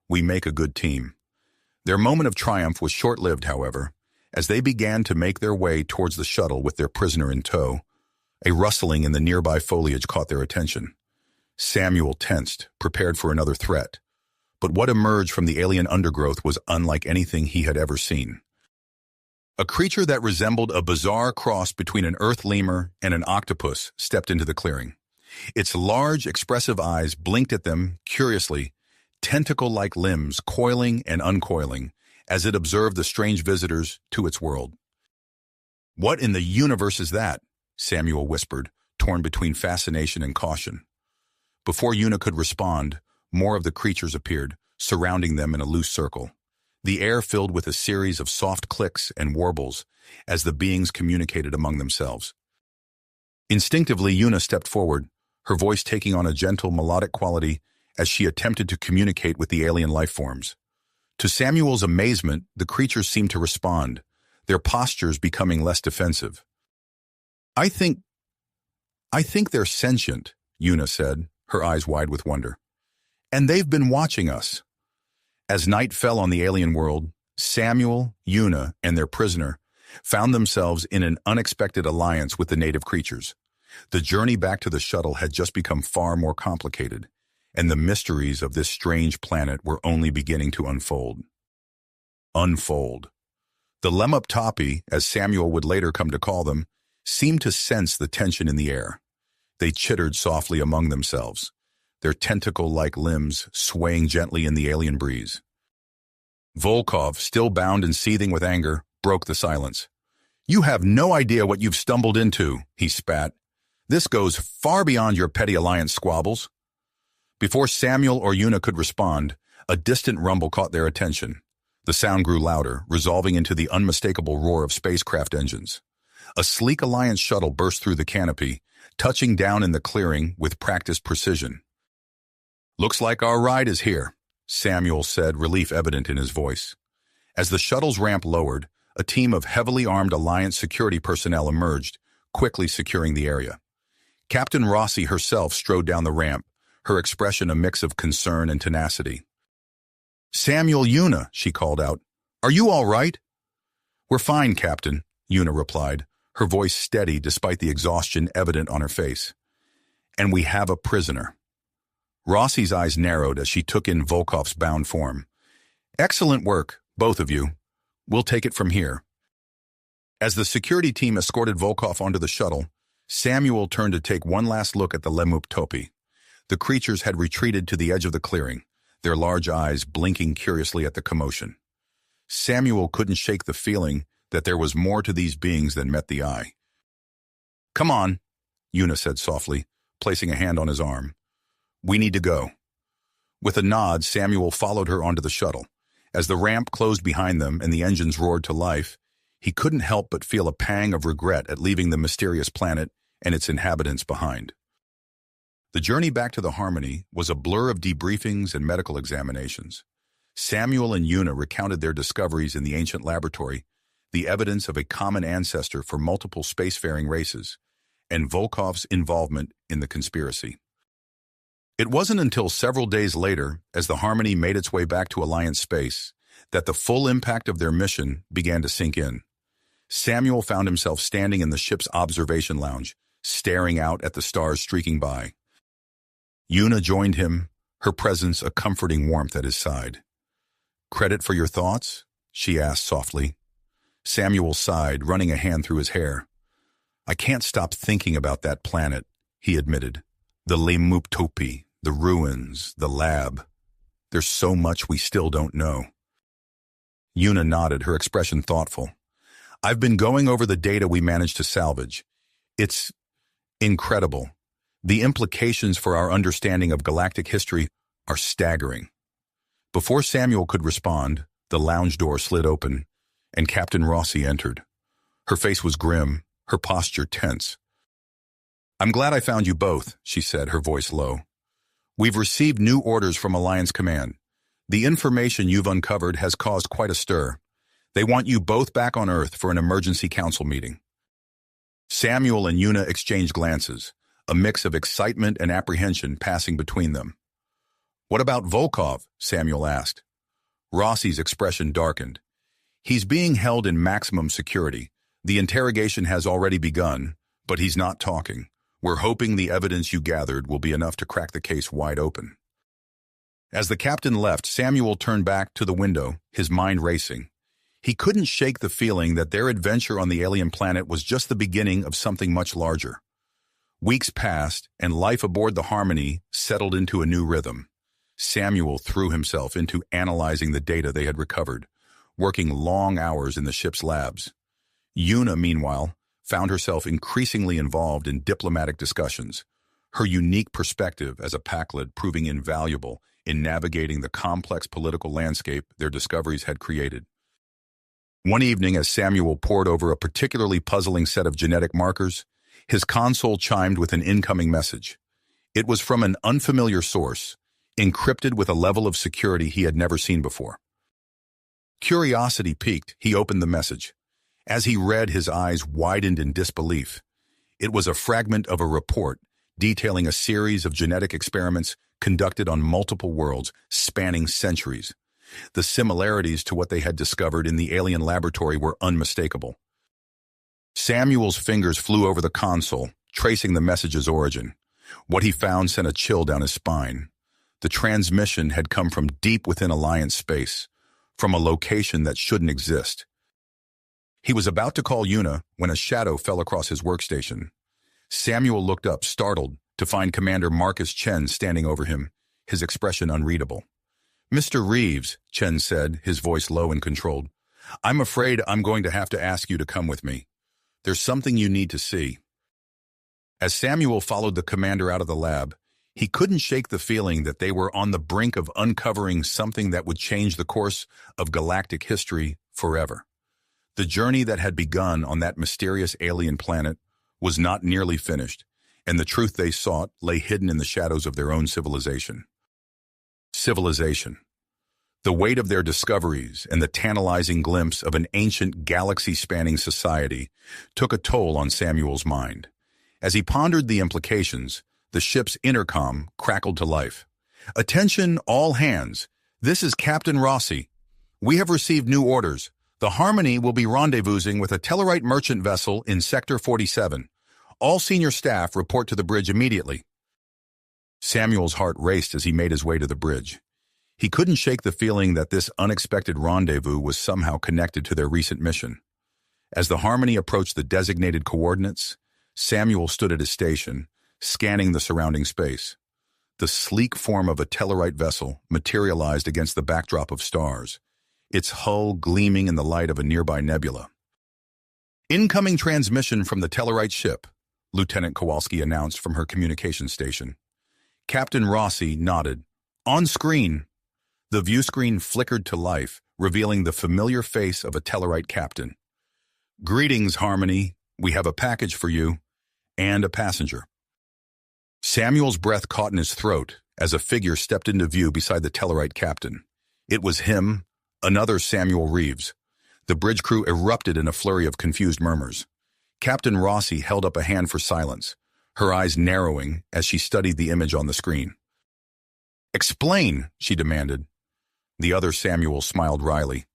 "We make a good team." Their moment of triumph was short-lived, however, as they began to make their way towards the shuttle with their prisoner in tow. A rustling in the nearby foliage caught their attention. Samuel tensed, prepared for another threat. But what emerged from the alien undergrowth was unlike anything he had ever seen. A creature that resembled a bizarre cross between an earth lemur and an octopus stepped into the clearing. Its large, expressive eyes blinked at them curiously, tentacle-like limbs coiling and uncoiling as it observed the strange visitors to its world. "What in the universe is that?" Samuel whispered, torn between fascination and caution. Before Una could respond, more of the creatures appeared, surrounding them in a loose circle. The air filled with a series of soft clicks and warbles as the beings communicated among themselves. Instinctively, Una stepped forward, her voice taking on a gentle, melodic quality as she attempted to communicate with the alien life forms. To Samuel's amazement, the creatures seemed to respond, their postures becoming less defensive. I think they're sentient," Una said, her eyes wide with wonder. "And they've been watching us." As night fell on the alien world, Samuel, Una, and their prisoner found themselves in an unexpected alliance with the native creatures. The journey back to the shuttle had just become far more complicated, and the mysteries of this strange planet were only beginning to unfold. The Lemuptopi, as Samuel would later come to call them, seemed to sense the tension in the air. They chittered softly among themselves, their tentacle-like limbs swaying gently in the alien breeze. Volkov, still bound and seething with anger, broke the silence. "You have no idea what you've stumbled into," he spat. "This goes far beyond your petty alliance squabbles." Before Samuel or Una could respond, a distant rumble caught their attention. The sound grew louder, resolving into the unmistakable roar of spacecraft engines. A sleek Alliance shuttle burst through the canopy, touching down in the clearing with practiced precision. "Looks like our ride is here," Samuel said, relief evident in his voice. As the shuttle's ramp lowered, a team of heavily armed Alliance security personnel emerged, quickly securing the area. Captain Rossi herself strode down the ramp, her expression a mix of concern and tenacity. "Samuel, Una," she called out. "Are you all right?" "We're fine, Captain," Una replied, her voice steady despite the exhaustion evident on her face. "And we have a prisoner." Rossi's eyes narrowed as she took in Volkov's bound form. "Excellent work, both of you. We'll take it from here." As the security team escorted Volkov onto the shuttle, Samuel turned to take one last look at the Lemuptopi. The creatures had retreated to the edge of the clearing, their large eyes blinking curiously at the commotion. Samuel couldn't shake the feeling that there was more to these beings than met the eye. "Come on," Una said softly, placing a hand on his arm. "We need to go." With a nod, Samuel followed her onto the shuttle. As the ramp closed behind them and the engines roared to life, he couldn't help but feel a pang of regret at leaving the mysterious planet and its inhabitants behind. The journey back to the Harmony was a blur of debriefings and medical examinations. Samuel and Una recounted their discoveries in the ancient laboratory, the evidence of a common ancestor for multiple spacefaring races, and Volkov's involvement in the conspiracy. It wasn't until several days later, as the Harmony made its way back to Alliance space, that the full impact of their mission began to sink in. Samuel found himself standing in the ship's observation lounge, staring out at the stars streaking by. Una joined him, her presence a comforting warmth at his side. "Credit for your thoughts?" she asked softly. Samuel sighed, running a hand through his hair. "I can't stop thinking about that planet," he admitted. "The Lemuptopi, the ruins, the lab. There's so much we still don't know." Una nodded, her expression thoughtful. "I've been going over the data we managed to salvage. It's incredible. The implications for our understanding of galactic history are staggering." Before Samuel could respond, the lounge door slid open, and Captain Rossi entered. Her face was grim, her posture tense. "I'm glad I found you both," she said, her voice low. "We've received new orders from Alliance Command. The information you've uncovered has caused quite a stir. They want you both back on Earth for an emergency council meeting." Samuel and Una exchanged glances, a mix of excitement and apprehension passing between them. "What about Volkov?" Samuel asked. Rossi's expression darkened. He's being held in maximum security. The interrogation has already begun, but he's not talking. We're hoping the evidence you gathered will be enough to crack the case wide open. As the captain left, Samuel turned back to the window, his mind racing. He couldn't shake the feeling that their adventure on the alien planet was just the beginning of something much larger. Weeks passed, and life aboard the Harmony settled into a new rhythm. Samuel threw himself into analyzing the data they had recovered, working long hours in the ship's labs. Una, meanwhile, found herself increasingly involved in diplomatic discussions, her unique perspective as a Pakled proving invaluable in navigating the complex political landscape their discoveries had created. One evening, as Samuel pored over a particularly puzzling set of genetic markers, his console chimed with an incoming message. It was from an unfamiliar source, encrypted with a level of security he had never seen before. Curiosity piqued, he opened the message. As he read, his eyes widened in disbelief. It was a fragment of a report detailing a series of genetic experiments conducted on multiple worlds, spanning centuries. The similarities to what they had discovered in the alien laboratory were unmistakable. Samuel's fingers flew over the console, tracing the message's origin. What he found sent a chill down his spine. The transmission had come from deep within Alliance space, from a location that shouldn't exist. He was about to call Una when a shadow fell across his workstation. Samuel looked up, startled, to find Commander Marcus Chen standing over him, his expression unreadable. "Mr. Reeves," Chen said, his voice low and controlled, "I'm afraid I'm going to have to ask you to come with me. There's something you need to see." As Samuel followed the commander out of the lab, he couldn't shake the feeling that they were on the brink of uncovering something that would change the course of galactic history forever. The journey that had begun on that mysterious alien planet was not nearly finished, and the truth they sought lay hidden in the shadows of their own civilization. Civilization. The weight of their discoveries and the tantalizing glimpse of an ancient galaxy-spanning society took a toll on Samuel's mind. As he pondered the implications, the ship's intercom crackled to life. "Attention, all hands. This is Captain Rossi. We have received new orders. The Harmony will be rendezvousing with a Tellarite merchant vessel in Sector 47. All senior staff report to the bridge immediately." Samuel's heart raced as he made his way to the bridge. He couldn't shake the feeling that this unexpected rendezvous was somehow connected to their recent mission. As the Harmony approached the designated coordinates, Samuel stood at his station, scanning the surrounding space. The sleek form of a Tellarite vessel materialized against the backdrop of stars, its hull gleaming in the light of a nearby nebula. "Incoming transmission from the Tellarite ship," Lieutenant Kowalski announced from her communication station. Captain Rossi nodded. On screen, the view screen flickered to life, revealing the familiar face of a Tellarite captain. "Greetings, Harmony. We have a package for you, and a passenger." Samuel's breath caught in his throat as a figure stepped into view beside the Tellarite captain. It was him, another Samuel Reeves. The bridge crew erupted in a flurry of confused murmurs. Captain Rossi held up a hand for silence, her eyes narrowing as she studied the image on the screen. "Explain," she demanded. The other Samuel smiled wryly.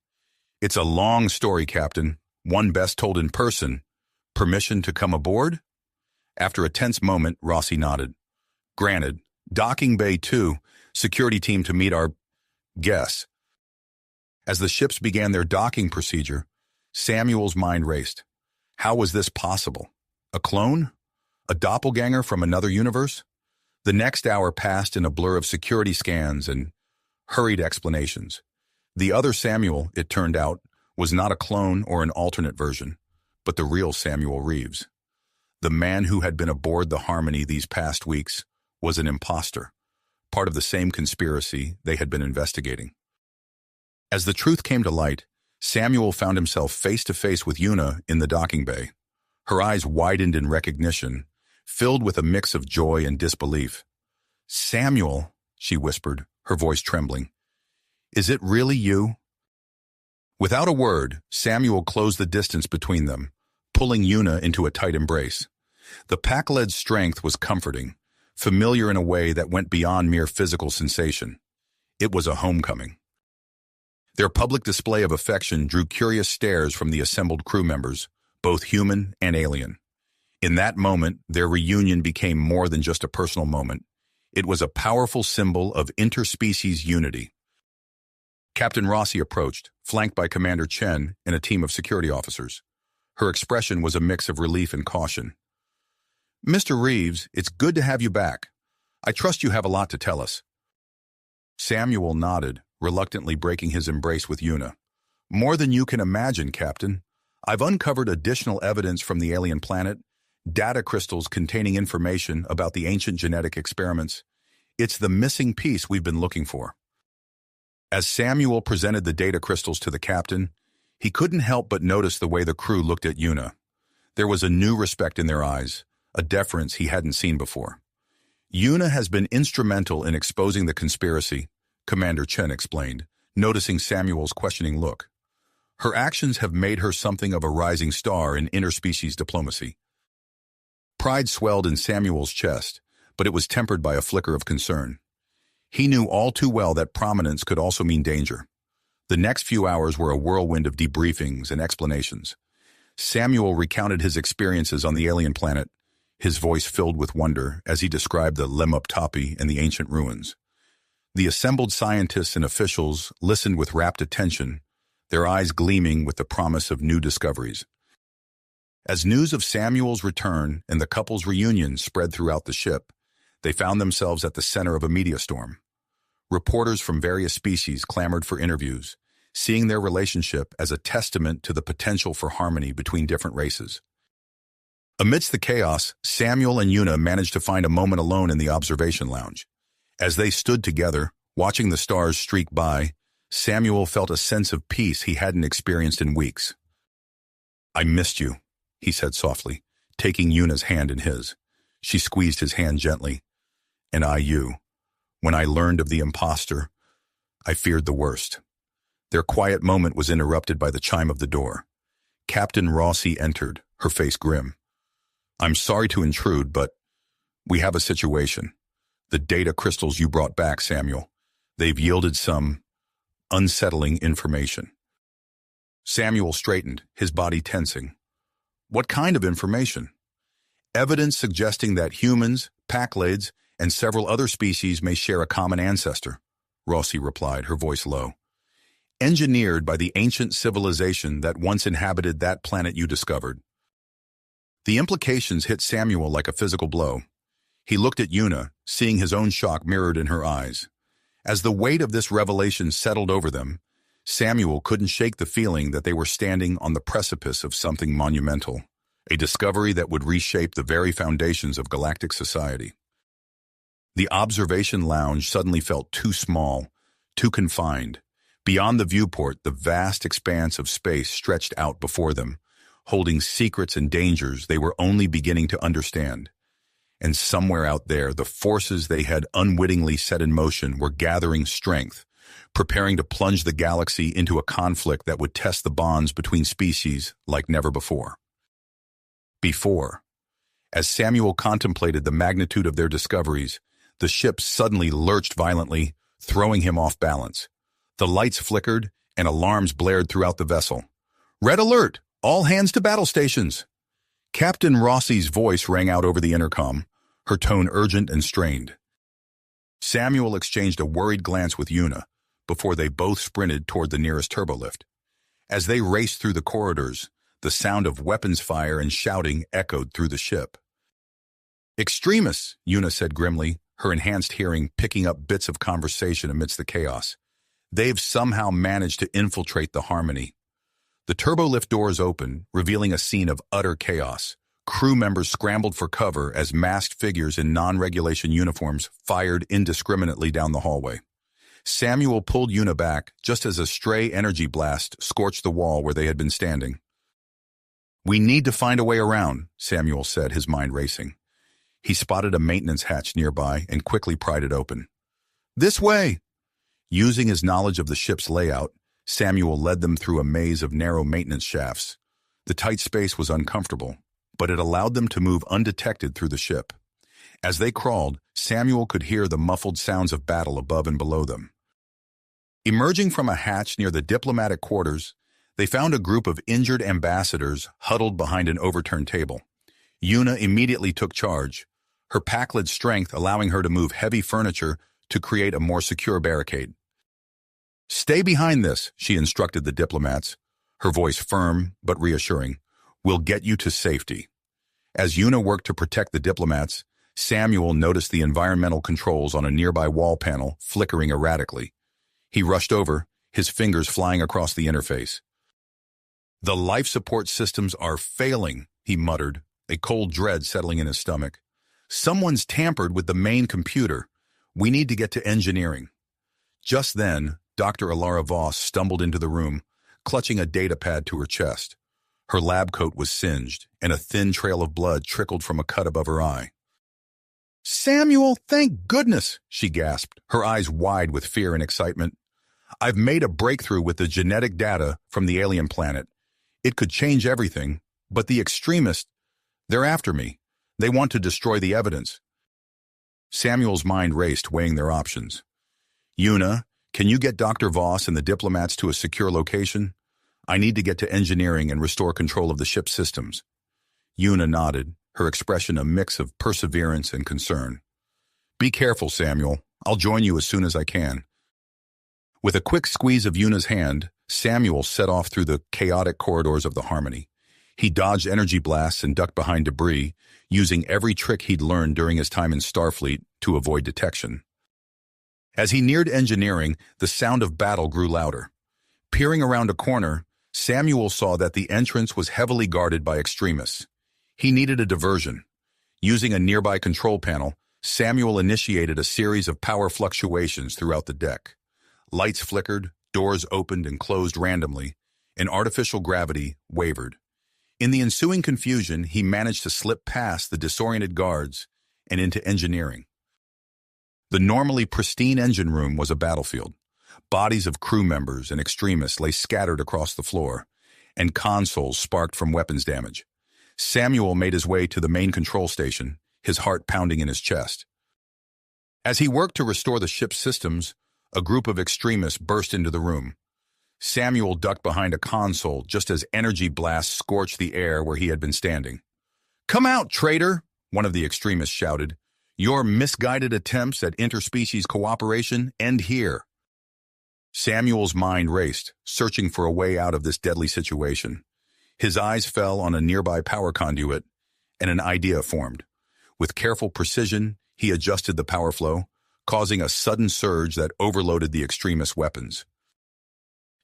"It's a long story, Captain, one best told in person. Permission to come aboard?" After a tense moment, Rossi nodded. "Granted. Docking Bay 2, security team to meet our guests." As the ships began their docking procedure, Samuel's mind raced. How was this possible? A clone? A doppelganger from another universe? The next hour passed in a blur of security scans and hurried explanations. The other Samuel, it turned out, was not a clone or an alternate version, but the real Samuel Reeves. The man who had been aboard the Harmony these past weeks was an imposter, part of the same conspiracy they had been investigating. As the truth came to light, Samuel found himself face-to-face with Una in the docking bay. Her eyes widened in recognition, filled with a mix of joy and disbelief. "Samuel," she whispered, her voice trembling. "Is it really you?" Without a word, Samuel closed the distance between them, pulling Una into a tight embrace. The Pakled's strength was comforting, familiar in a way that went beyond mere physical sensation. It was a homecoming. Their public display of affection drew curious stares from the assembled crew members, both human and alien. In that moment, their reunion became more than just a personal moment. It was a powerful symbol of interspecies unity. Captain Rossi approached, flanked by Commander Chen and a team of security officers. Her expression was a mix of relief and caution. "Mr. Reeves, it's good to have you back. I trust you have a lot to tell us." Samuel nodded, reluctantly breaking his embrace with Una. "More than you can imagine, Captain. I've uncovered additional evidence from the alien planet, data crystals containing information about the ancient genetic experiments. It's the missing piece we've been looking for." As Samuel presented the data crystals to the captain, he couldn't help but notice the way the crew looked at Una. There was a new respect in their eyes, a deference he hadn't seen before. "Una has been instrumental in exposing the conspiracy," Commander Chen explained, noticing Samuel's questioning look. "Her actions have made her something of a rising star in interspecies diplomacy." Pride swelled in Samuel's chest, but it was tempered by a flicker of concern. He knew all too well that prominence could also mean danger. The next few hours were a whirlwind of debriefings and explanations. Samuel recounted his experiences on the alien planet, his voice filled with wonder as he described the Lemuptopi and the ancient ruins. The assembled scientists and officials listened with rapt attention, their eyes gleaming with the promise of new discoveries. As news of Samuel's return and the couple's reunion spread throughout the ship, they found themselves at the center of a media storm. Reporters from various species clamored for interviews, seeing their relationship as a testament to the potential for harmony between different races. Amidst the chaos, Samuel and Una managed to find a moment alone in the observation lounge. As they stood together, watching the stars streak by, Samuel felt a sense of peace he hadn't experienced in weeks. "I missed you," he said softly, taking Una's hand in his. She squeezed his hand gently. "And I you. When I learned of the imposter, I feared the worst." Their quiet moment was interrupted by the chime of the door. Captain Rossi entered, her face grim. "I'm sorry to intrude, but we have a situation. The data crystals you brought back, Samuel. They've yielded some unsettling information." Samuel straightened, his body tensing. "What kind of information?" "Evidence suggesting that humans, Packlades, and several other species may share a common ancestor," Rossi replied, her voice low. "Engineered by the ancient civilization that once inhabited that planet you discovered." The implications hit Samuel like a physical blow. He looked at Una, seeing his own shock mirrored in her eyes. As the weight of this revelation settled over them, Samuel couldn't shake the feeling that they were standing on the precipice of something monumental, a discovery that would reshape the very foundations of galactic society. The observation lounge suddenly felt too small, too confined. Beyond the viewport, the vast expanse of space stretched out before them, holding secrets and dangers they were only beginning to understand. And somewhere out there, the forces they had unwittingly set in motion were gathering strength, preparing to plunge the galaxy into a conflict that would test the bonds between species like never before. As Samuel contemplated the magnitude of their discoveries, the ship suddenly lurched violently, throwing him off balance. The lights flickered, and alarms blared throughout the vessel. "Red alert! All hands to battle stations!" Captain Rossi's voice rang out over the intercom, her tone urgent and strained. Samuel exchanged a worried glance with Una before they both sprinted toward the nearest turbolift. As they raced through the corridors, the sound of weapons fire and shouting echoed through the ship. "Extremists," Una said grimly, her enhanced hearing picking up bits of conversation amidst the chaos. "They've somehow managed to infiltrate the harmony." The turbolift doors opened, revealing a scene of utter chaos. Crew members scrambled for cover as masked figures in non-regulation uniforms fired indiscriminately down the hallway. Samuel pulled Una back just as a stray energy blast scorched the wall where they had been standing. "We need to find a way around," Samuel said, his mind racing. He spotted a maintenance hatch nearby and quickly pried it open. "This way!" Using his knowledge of the ship's layout, Samuel led them through a maze of narrow maintenance shafts. The tight space was uncomfortable, but it allowed them to move undetected through the ship. As they crawled, Samuel could hear the muffled sounds of battle above and below them. Emerging from a hatch near the diplomatic quarters, they found a group of injured ambassadors huddled behind an overturned table. Yuna immediately took charge, her Pakled strength allowing her to move heavy furniture to create a more secure barricade. "Stay behind this," she instructed the diplomats, her voice firm but reassuring. "We'll get you to safety." As Yuna worked to protect the diplomats, Samuel noticed the environmental controls on a nearby wall panel flickering erratically. He rushed over, his fingers flying across the interface. "The life support systems are failing," he muttered, a cold dread settling in his stomach. "Someone's tampered with the main computer. We need to get to engineering." Just then, Dr. Alara Voss stumbled into the room, clutching a data pad to her chest. Her lab coat was singed, and a thin trail of blood trickled from a cut above her eye. "Samuel, thank goodness," she gasped, her eyes wide with fear and excitement. "I've made a breakthrough with the genetic data from the alien planet. It could change everything, but the extremists, they're after me. They want to destroy the evidence." Samuel's mind raced, weighing their options. "Yuna, can you get Dr. Voss and the diplomats to a secure location? I need to get to engineering and restore control of the ship's systems." Yuna nodded, her expression a mix of perseverance and concern. "Be careful, Samuel. I'll join you as soon as I can." With a quick squeeze of Yuna's hand, Samuel set off through the chaotic corridors of the Harmony. He dodged energy blasts and ducked behind debris, using every trick he'd learned during his time in Starfleet to avoid detection. As he neared engineering, the sound of battle grew louder. Peering around a corner, Samuel saw that the entrance was heavily guarded by extremists. He needed a diversion. Using a nearby control panel, Samuel initiated a series of power fluctuations throughout the deck. Lights flickered, doors opened and closed randomly, and artificial gravity wavered. In the ensuing confusion, he managed to slip past the disoriented guards and into engineering. The normally pristine engine room was a battlefield. Bodies of crew members and extremists lay scattered across the floor, and consoles sparked from weapons damage. Samuel made his way to the main control station, his heart pounding in his chest. As he worked to restore the ship's systems, a group of extremists burst into the room. Samuel ducked behind a console just as energy blasts scorched the air where he had been standing. "Come out, traitor!" one of the extremists shouted. "Your misguided attempts at interspecies cooperation end here." Samuel's mind raced, searching for a way out of this deadly situation. His eyes fell on a nearby power conduit, and an idea formed. With careful precision, he adjusted the power flow, causing a sudden surge that overloaded the extremist weapons.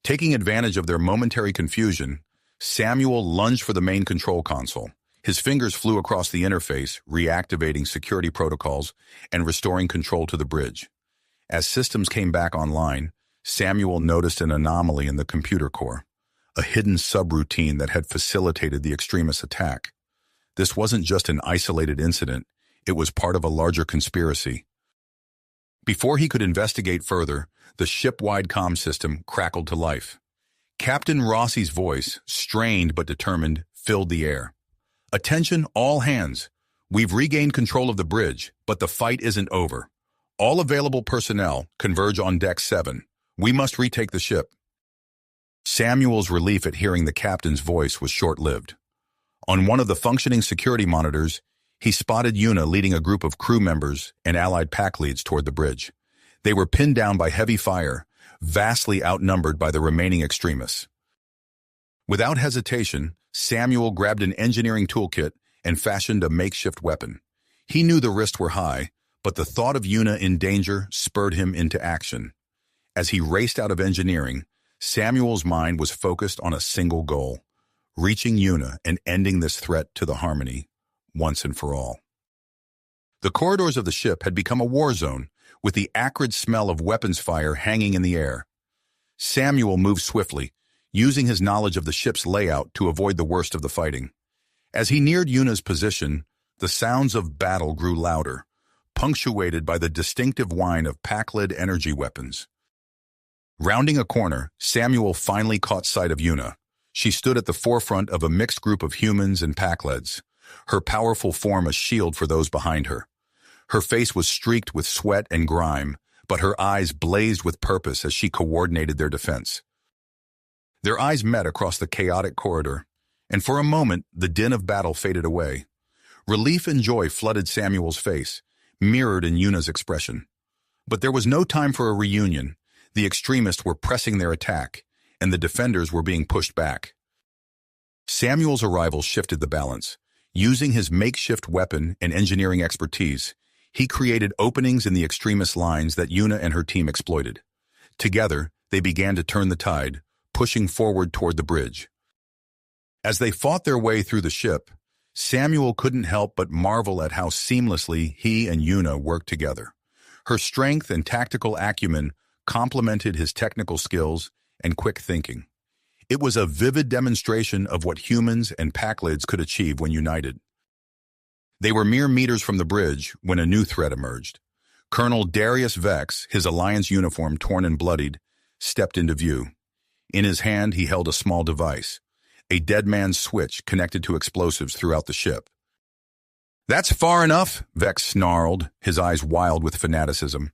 Taking advantage of their momentary confusion, Samuel lunged for the main control console. His fingers flew across the interface, reactivating security protocols and restoring control to the bridge. As systems came back online, Samuel noticed an anomaly in the computer core, a hidden subroutine that had facilitated the extremist attack. This wasn't just an isolated incident, it was part of a larger conspiracy. Before he could investigate further, the ship-wide comm system crackled to life. Captain Rossi's voice, strained but determined, filled the air. "Attention, all hands. We've regained control of the bridge, but the fight isn't over. All available personnel converge on Deck 7. We must retake the ship." Samuel's relief at hearing the captain's voice was short-lived. On one of the functioning security monitors, he spotted Yuna leading a group of crew members and allied pack leads toward the bridge. They were pinned down by heavy fire, vastly outnumbered by the remaining extremists. Without hesitation, Samuel grabbed an engineering toolkit and fashioned a makeshift weapon. He knew the risks were high, but the thought of Yuna in danger spurred him into action. As he raced out of engineering, Samuel's mind was focused on a single goal: reaching Yuna and ending this threat to the Harmony, once and for all. The corridors of the ship had become a war zone, with the acrid smell of weapons fire hanging in the air. Samuel moved swiftly, using his knowledge of the ship's layout to avoid the worst of the fighting. As he neared Yuna's position, the sounds of battle grew louder, punctuated by the distinctive whine of pack-led energy weapons. Rounding a corner, Samuel finally caught sight of Yuna. She stood at the forefront of a mixed group of humans and pack-leds, her powerful form a shield for those behind her. Her face was streaked with sweat and grime, but her eyes blazed with purpose as she coordinated their defense. Their eyes met across the chaotic corridor, and for a moment, the din of battle faded away. Relief and joy flooded Samuel's face, mirrored in Yuna's expression. But there was no time for a reunion. The extremists were pressing their attack, and the defenders were being pushed back. Samuel's arrival shifted the balance. Using his makeshift weapon and engineering expertise, he created openings in the extremist lines that Yuna and her team exploited. Together, they began to turn the tide, pushing forward toward the bridge. As they fought their way through the ship, Samuel couldn't help but marvel at how seamlessly he and Yuna worked together. Her strength and tactical acumen complemented his technical skills and quick thinking. It was a vivid demonstration of what humans and Packlids could achieve when united. They were mere meters from the bridge when a new threat emerged. Colonel Darius Vex, his Alliance uniform torn and bloodied, stepped into view. In his hand, he held a small device, a dead man's switch connected to explosives throughout the ship. "That's far enough," Vex snarled, his eyes wild with fanaticism.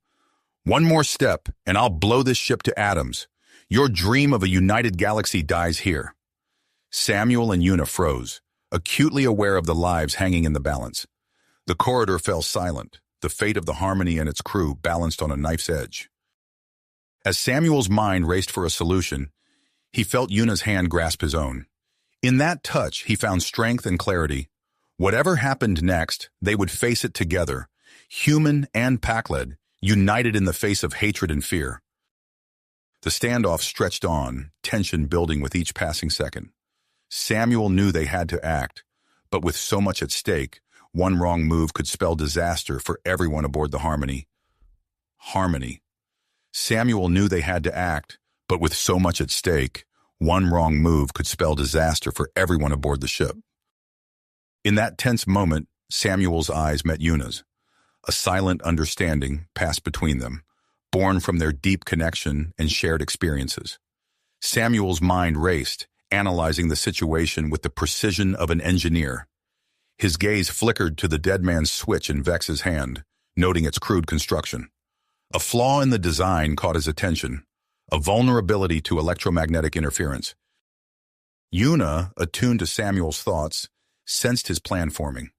"One more step, and I'll blow this ship to atoms. Your dream of a united galaxy dies here." Samuel and Yuna froze, acutely aware of the lives hanging in the balance. The corridor fell silent, the fate of the Harmony and its crew balanced on a knife's edge. As Samuel's mind raced for a solution, he felt Yuna's hand grasp his own. In that touch, he found strength and clarity. Whatever happened next, they would face it together, human and Pakled, united in the face of hatred and fear. The standoff stretched on, tension building with each passing second. Samuel knew they had to act, but with so much at stake, one wrong move could spell disaster for everyone aboard the Harmony. Samuel knew they had to act, but with so much at stake, one wrong move could spell disaster for everyone aboard the ship. In that tense moment, Samuel's eyes met Yuna's. A silent understanding passed between them, born from their deep connection and shared experiences. Samuel's mind raced, analyzing the situation with the precision of an engineer. His gaze flickered to the dead man's switch in Vex's hand, noting its crude construction. A flaw in the design caught his attention, a vulnerability to electromagnetic interference. Yuna, attuned to Samuel's thoughts, sensed his plan forming.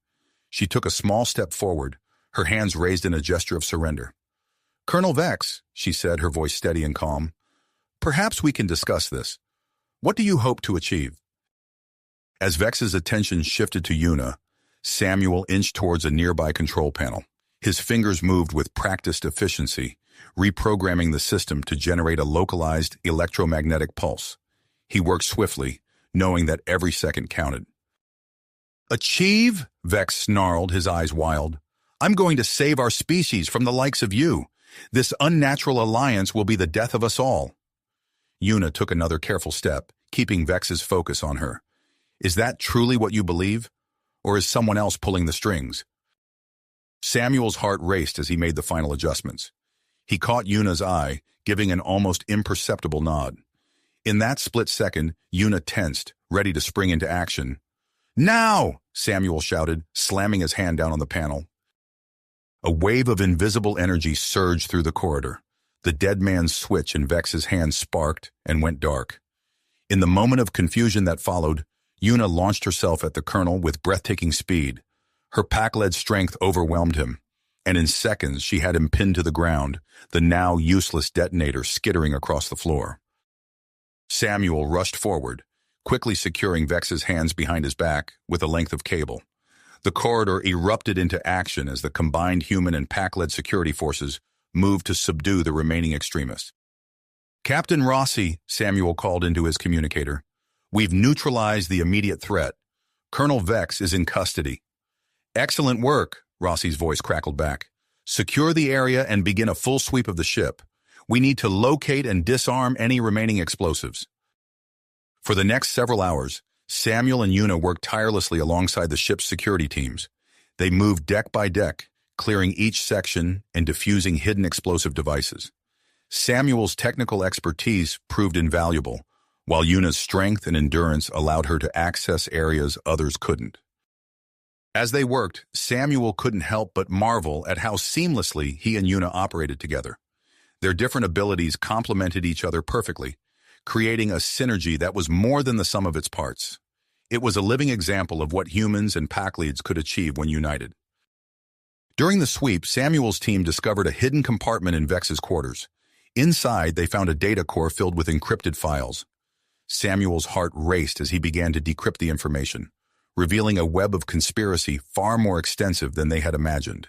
She took a small step forward, her hands raised in a gesture of surrender. "Colonel Vex," she said, her voice steady and calm, "perhaps we can discuss this. What do you hope to achieve?" As Vex's attention shifted to Yuna, Samuel inched towards a nearby control panel. His fingers moved with practiced efficiency, reprogramming the system to generate a localized electromagnetic pulse. He worked swiftly, knowing that every second counted. "Achieve?" Vex snarled, his eyes wild. "I'm going to save our species from the likes of you. This unnatural alliance will be the death of us all." Yuna took another careful step, keeping Vex's focus on her. "Is that truly what you believe? Or is someone else pulling the strings?" Samuel's heart raced as he made the final adjustments. He caught Yuna's eye, giving an almost imperceptible nod. In that split second, Yuna tensed, ready to spring into action. "Now!" Samuel shouted, slamming his hand down on the panel. A wave of invisible energy surged through the corridor. The dead man's switch in Vex's hand sparked and went dark. In the moment of confusion that followed, Yuna launched herself at the colonel with breathtaking speed. Her pack-led strength overwhelmed him, and in seconds she had him pinned to the ground, the now useless detonator skittering across the floor. Samuel rushed forward, quickly securing Vex's hands behind his back with a length of cable. The corridor erupted into action as the combined human and pack-led security forces moved to subdue the remaining extremists. "Captain Rossi," Samuel called into his communicator, "we've neutralized the immediate threat. Colonel Vex is in custody." "Excellent work," Rossi's voice crackled back. "Secure the area and begin a full sweep of the ship. We need to locate and disarm any remaining explosives." For the next several hours, Samuel and Yuna worked tirelessly alongside the ship's security teams. They moved deck by deck, clearing each section and defusing hidden explosive devices. Samuel's technical expertise proved invaluable, while Yuna's strength and endurance allowed her to access areas others couldn't. As they worked, Samuel couldn't help but marvel at how seamlessly he and Yuna operated together. Their different abilities complemented each other perfectly, creating a synergy that was more than the sum of its parts. It was a living example of what humans and pack leads could achieve when united. During the sweep, Samuel's team discovered a hidden compartment in Vex's quarters. Inside, they found a data core filled with encrypted files. Samuel's heart raced as he began to decrypt the information, revealing a web of conspiracy far more extensive than they had imagined.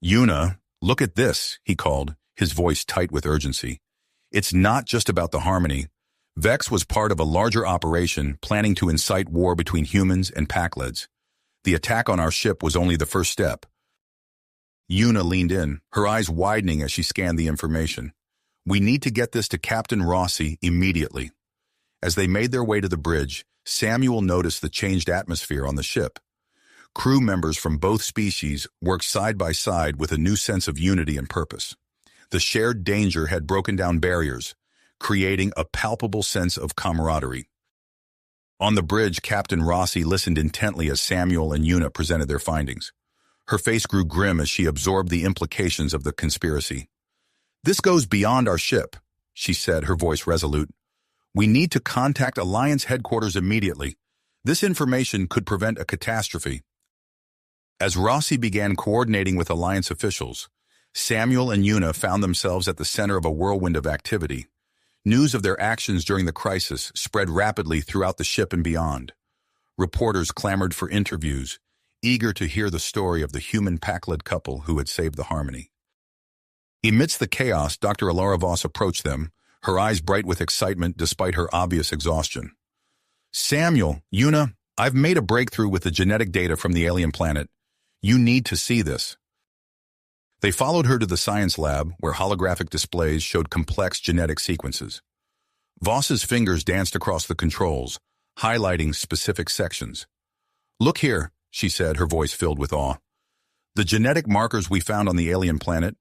"Una, look at this," he called, his voice tight with urgency. "It's not just about the harmony. Vex was part of a larger operation planning to incite war between humans and packleads. The attack on our ship was only the first step." Una leaned in, her eyes widening as she scanned the information. "We need to get this to Captain Rossi immediately." As they made their way to the bridge, Samuel noticed the changed atmosphere on the ship. Crew members from both species worked side by side with a new sense of unity and purpose. The shared danger had broken down barriers, creating a palpable sense of camaraderie. On the bridge, Captain Rossi listened intently as Samuel and Una presented their findings. Her face grew grim as she absorbed the implications of the conspiracy. "This goes beyond our ship," she said, her voice resolute. "We need to contact Alliance headquarters immediately. This information could prevent a catastrophe." As Rossi began coordinating with Alliance officials, Samuel and Una found themselves at the center of a whirlwind of activity. News of their actions during the crisis spread rapidly throughout the ship and beyond. Reporters clamored for interviews, eager to hear the story of the human pack-led couple who had saved the harmony. Amidst the chaos, Dr. Alara Voss approached them, her eyes bright with excitement despite her obvious exhaustion. "Samuel, Una, I've made a breakthrough with the genetic data from the alien planet. You need to see this." They followed her to the science lab, where holographic displays showed complex genetic sequences. Voss's fingers danced across the controls, highlighting specific sections. "Look here," she said, her voice filled with awe. "The genetic markers we found on the alien planet,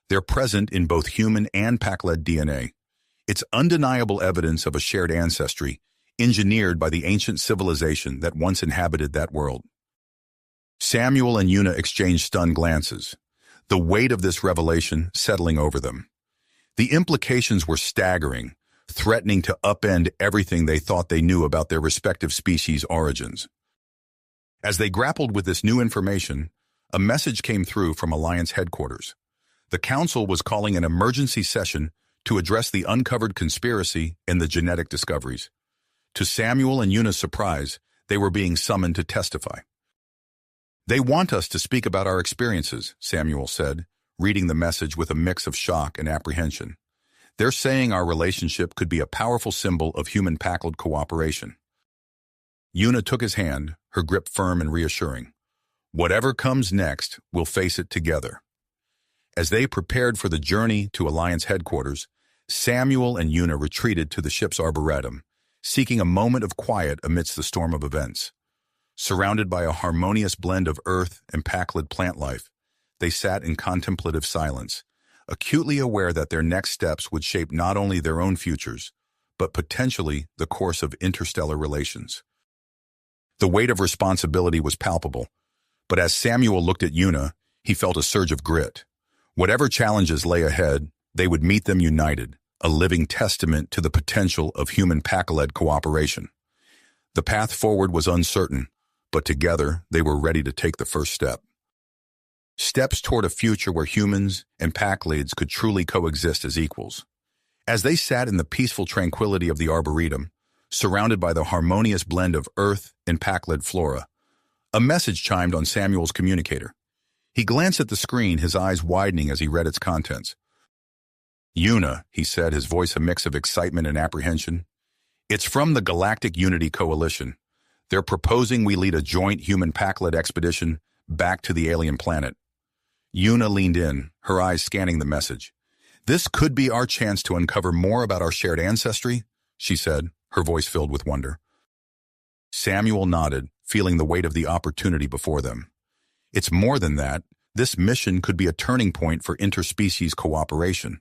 they're present in both human and pack-led DNA. It's undeniable evidence of a shared ancestry, engineered by the ancient civilization that once inhabited that world." Samuel and Una exchanged stunned glances, the weight of this revelation settling over them. The implications were staggering, threatening to upend everything they thought they knew about their respective species' origins. As they grappled with this new information, a message came through from Alliance headquarters. The Council was calling an emergency session to address the uncovered conspiracy and the genetic discoveries. To Samuel and Una's surprise, they were being summoned to testify. "They want us to speak about our experiences," Samuel said, reading the message with a mix of shock and apprehension. "They're saying our relationship could be a powerful symbol of human pack-led cooperation." Una took his hand, her grip firm and reassuring. "Whatever comes next, we'll face it together." As they prepared for the journey to Alliance headquarters, Samuel and Una retreated to the ship's arboretum, seeking a moment of quiet amidst the storm of events. Surrounded by a harmonious blend of earth and pack-led plant life, they sat in contemplative silence, acutely aware that their next steps would shape not only their own futures, but potentially the course of interstellar relations. The weight of responsibility was palpable, but as Samuel looked at Una, he felt a surge of grit. Whatever challenges lay ahead, they would meet them united, a living testament to the potential of human pack-led cooperation. The path forward was uncertain, but together they were ready to take the first step. Steps toward a future where humans and pack leads could truly coexist as equals. As they sat in the peaceful tranquility of the arboretum, surrounded by the harmonious blend of earth and pack-led flora, a message chimed on Samuel's communicator. He glanced at the screen, his eyes widening as he read its contents. "Una," he said, his voice a mix of excitement and apprehension. "It's from the Galactic Unity Coalition. They're proposing we lead a joint human pack-led expedition back to the alien planet." Una leaned in, her eyes scanning the message. "This could be our chance to uncover more about our shared ancestry," she said, her voice filled with wonder. Samuel nodded, feeling the weight of the opportunity before them. "It's more than that. This mission could be a turning point for interspecies cooperation."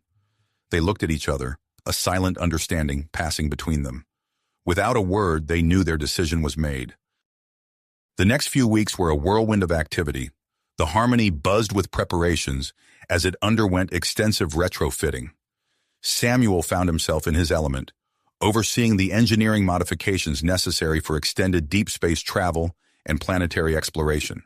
They looked at each other, a silent understanding passing between them. Without a word, they knew their decision was made. The next few weeks were a whirlwind of activity. The Harmony buzzed with preparations as it underwent extensive retrofitting. Samuel found himself in his element, overseeing the engineering modifications necessary for extended deep space travel and planetary exploration.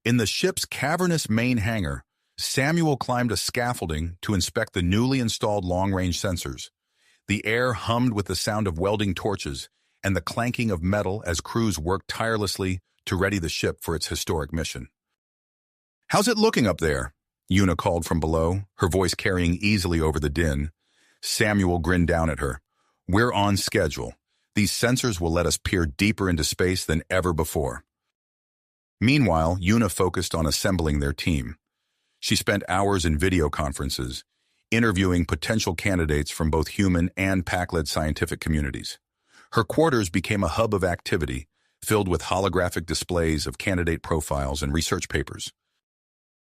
In the ship's cavernous main hangar, Samuel climbed a scaffolding to inspect the newly installed long-range sensors. The air hummed with the sound of welding torches and the clanking of metal as crews worked tirelessly to ready the ship for its historic mission. "How's it looking up there?" Una called from below, her voice carrying easily over the din. Samuel grinned down at her. "We're on schedule. These sensors will let us peer deeper into space than ever before." Meanwhile, Una focused on assembling their team. She spent hours in video conferences, interviewing potential candidates from both human and Pac-led scientific communities. Her quarters became a hub of activity, filled with holographic displays of candidate profiles and research papers.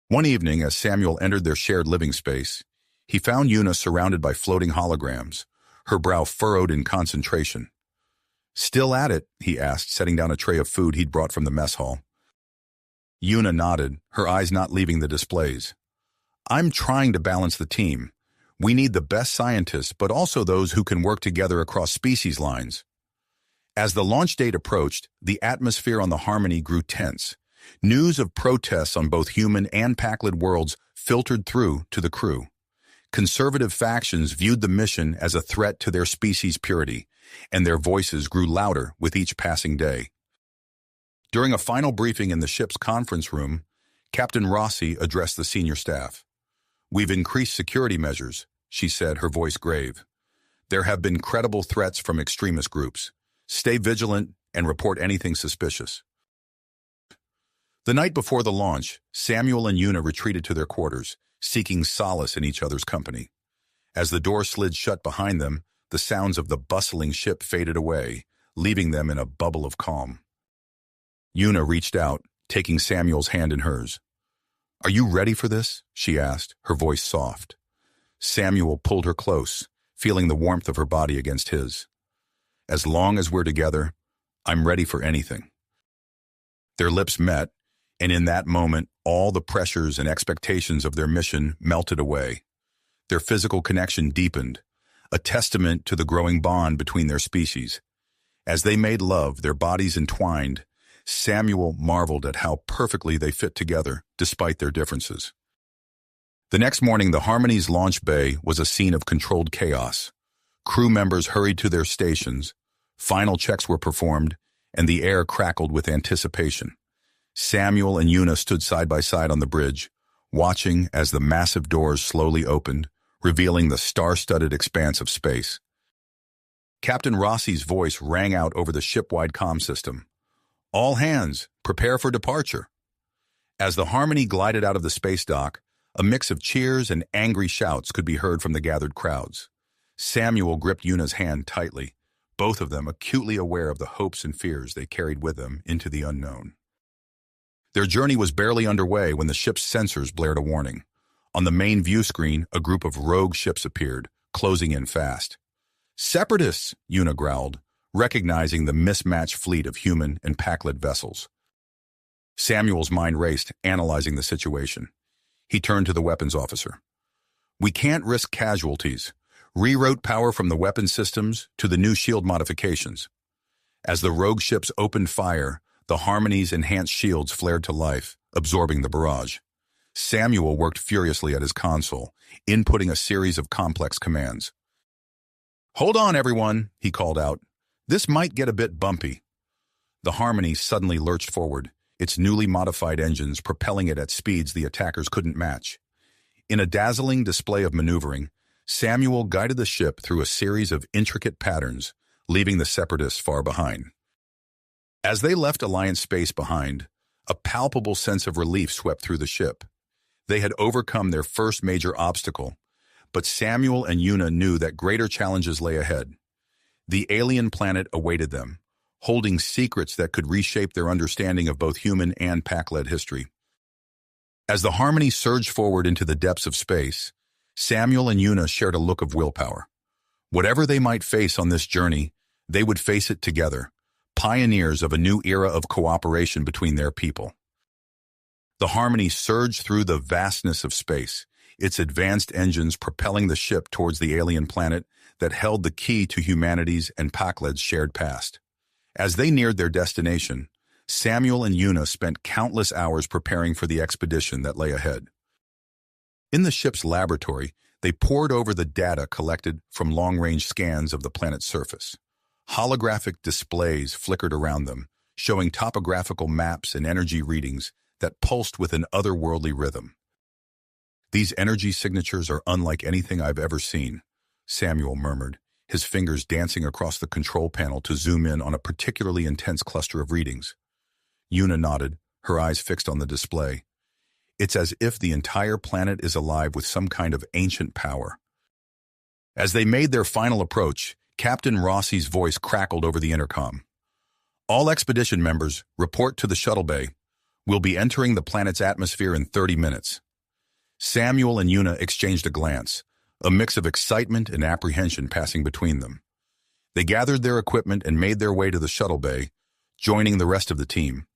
One evening, as Samuel entered their shared living space, he found Una surrounded by floating holograms, her brow furrowed in concentration. "Still at it?" he asked, setting down a tray of food he'd brought from the mess hall. Una nodded, her eyes not leaving the displays. "I'm trying to balance the team. We need the best scientists, but also those who can work together across species lines." As the launch date approached, the atmosphere on the Harmony grew tense. News of protests on both human and Pac-led worlds filtered through to the crew. Conservative factions viewed the mission as a threat to their species' purity, and their voices grew louder with each passing day. During a final briefing in the ship's conference room, Captain Rossi addressed the senior staff. "We've increased security measures," she said, her voice grave. "There have been credible threats from extremist groups. Stay vigilant and report anything suspicious." The night before the launch, Samuel and Una retreated to their quarters, seeking solace in each other's company. As the door slid shut behind them, the sounds of the bustling ship faded away, leaving them in a bubble of calm. Una reached out, taking Samuel's hand in hers. "Are you ready for this?" she asked, her voice soft. Samuel pulled her close, feeling the warmth of her body against his. "As long as we're together, I'm ready for anything." Their lips met, and in that moment, all the pressures and expectations of their mission melted away. Their physical connection deepened, a testament to the growing bond between their species. As they made love, their bodies entwined, Samuel marveled at how perfectly they fit together, despite their differences. The next morning, the Harmony's launch bay was a scene of controlled chaos. Crew members hurried to their stations, final checks were performed, and the air crackled with anticipation. Samuel and Una stood side by side on the bridge, watching as the massive doors slowly opened, revealing the star-studded expanse of space. Captain Rossi's voice rang out over the ship-wide comm system. "All hands, prepare for departure." As the Harmony glided out of the space dock, a mix of cheers and angry shouts could be heard from the gathered crowds. Samuel gripped Una's hand tightly, both of them acutely aware of the hopes and fears they carried with them into the unknown. Their journey was barely underway when the ship's sensors blared a warning. On the main view screen, a group of rogue ships appeared, closing in fast. "Separatists!" Una growled, recognizing the mismatched fleet of human and Pac-led vessels. Samuel's mind raced, analyzing the situation. He turned to the weapons officer. "We can't risk casualties. Reroute power from the weapon systems to the new shield modifications." As the rogue ships opened fire, the Harmony's enhanced shields flared to life, absorbing the barrage. Samuel worked furiously at his console, inputting a series of complex commands. "Hold on, everyone," he called out. "This might get a bit bumpy." The Harmony suddenly lurched forward, its newly modified engines propelling it at speeds the attackers couldn't match. In a dazzling display of maneuvering, Samuel guided the ship through a series of intricate patterns, leaving the Separatists far behind. As they left Alliance space behind, a palpable sense of relief swept through the ship. They had overcome their first major obstacle, but Samuel and Una knew that greater challenges lay ahead. The alien planet awaited them, holding secrets that could reshape their understanding of both human and Pac-led history. As the Harmony surged forward into the depths of space, Samuel and Una shared a look of willpower. Whatever they might face on this journey, they would face it together, pioneers of a new era of cooperation between their people. The Harmony surged through the vastness of space, its advanced engines propelling the ship towards the alien planet that held the key to humanity's and Pakled's shared past. As they neared their destination, Samuel and Una spent countless hours preparing for the expedition that lay ahead. In the ship's laboratory, they pored over the data collected from long-range scans of the planet's surface. Holographic displays flickered around them, showing topographical maps and energy readings that pulsed with an otherworldly rhythm. "These energy signatures are unlike anything I've ever seen," Samuel murmured, his fingers dancing across the control panel to zoom in on a particularly intense cluster of readings. Una nodded, her eyes fixed on the display. "It's as if the entire planet is alive with some kind of ancient power." As they made their final approach, Captain Rossi's voice crackled over the intercom. "All expedition members, report to the shuttle bay. We'll be entering the planet's atmosphere in 30 minutes. Samuel and Una exchanged a glance, a mix of excitement and apprehension passing between them. They gathered their equipment and made their way to the shuttle bay, joining the rest of the team.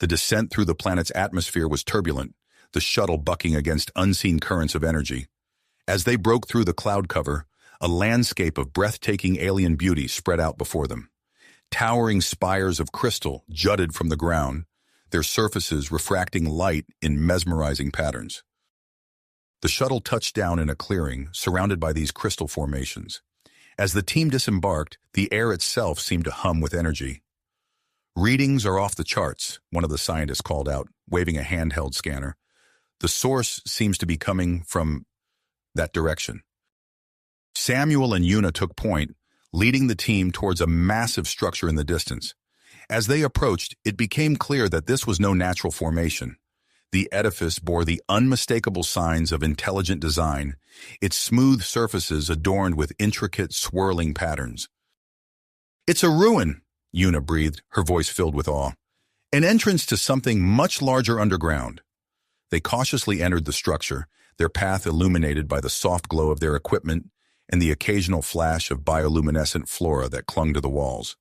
The descent through the planet's atmosphere was turbulent, the shuttle bucking against unseen currents of energy. As they broke through the cloud cover, a landscape of breathtaking alien beauty spread out before them. Towering spires of crystal jutted from the ground, their surfaces refracting light in mesmerizing patterns. The shuttle touched down in a clearing surrounded by these crystal formations. As the team disembarked, the air itself seemed to hum with energy. "Readings are off the charts," one of the scientists called out, waving a handheld scanner. "The source seems to be coming from that direction." Samuel and Una took point, leading the team towards a massive structure in the distance. As they approached, it became clear that this was no natural formation. The edifice bore the unmistakable signs of intelligent design, its smooth surfaces adorned with intricate, swirling patterns. "It's a ruin," Una breathed, her voice filled with awe. "An entrance to something much larger underground." They cautiously entered the structure, their path illuminated by the soft glow of their equipment and the occasional flash of bioluminescent flora that clung to the walls.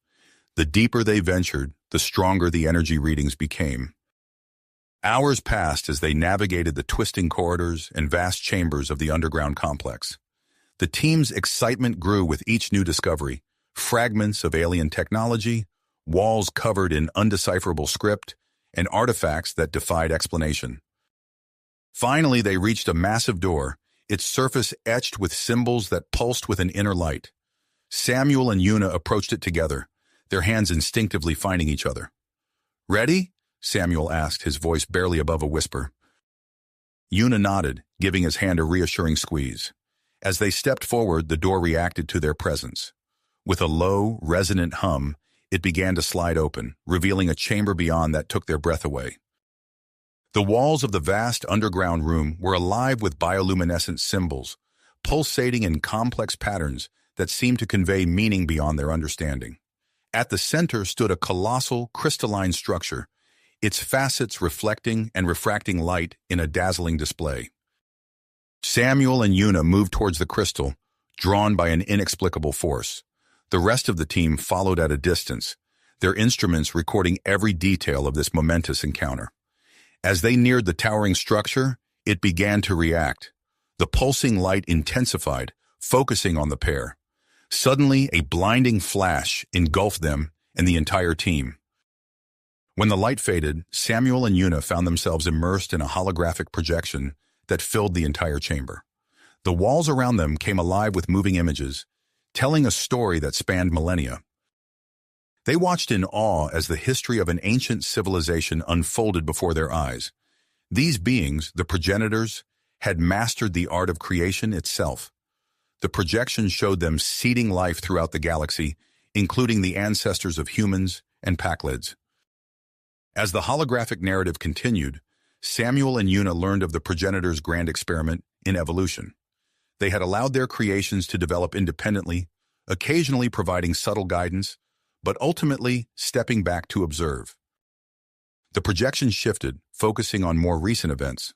The deeper they ventured, the stronger the energy readings became. Hours passed as they navigated the twisting corridors and vast chambers of the underground complex. The team's excitement grew with each new discovery: fragments of alien technology, walls covered in undecipherable script, and artifacts that defied explanation. Finally, they reached a massive door, its surface etched with symbols that pulsed with an inner light. Samuel and Una approached it together, their hands instinctively finding each other. "Ready?" Samuel asked, his voice barely above a whisper. Una nodded, giving his hand a reassuring squeeze. As they stepped forward, the door reacted to their presence. With a low, resonant hum, it began to slide open, revealing a chamber beyond that took their breath away. The walls of the vast underground room were alive with bioluminescent symbols, pulsating in complex patterns that seemed to convey meaning beyond their understanding. At the center stood a colossal, crystalline structure, its facets reflecting and refracting light in a dazzling display. Samuel and Una moved towards the crystal, drawn by an inexplicable force. The rest of the team followed at a distance, their instruments recording every detail of this momentous encounter. As they neared the towering structure, it began to react. The pulsing light intensified, focusing on the pair. Suddenly, a blinding flash engulfed them and the entire team. When the light faded, Samuel and Una found themselves immersed in a holographic projection that filled the entire chamber. The walls around them came alive with moving images, telling a story that spanned millennia. They watched in awe as the history of an ancient civilization unfolded before their eyes. These beings, the progenitors, had mastered the art of creation itself. The projection showed them seeding life throughout the galaxy, including the ancestors of humans and Paklids. As the holographic narrative continued, Samuel and Una learned of the progenitors' grand experiment in evolution. They had allowed their creations to develop independently, occasionally providing subtle guidance, but ultimately stepping back to observe. The projection shifted, focusing on more recent events.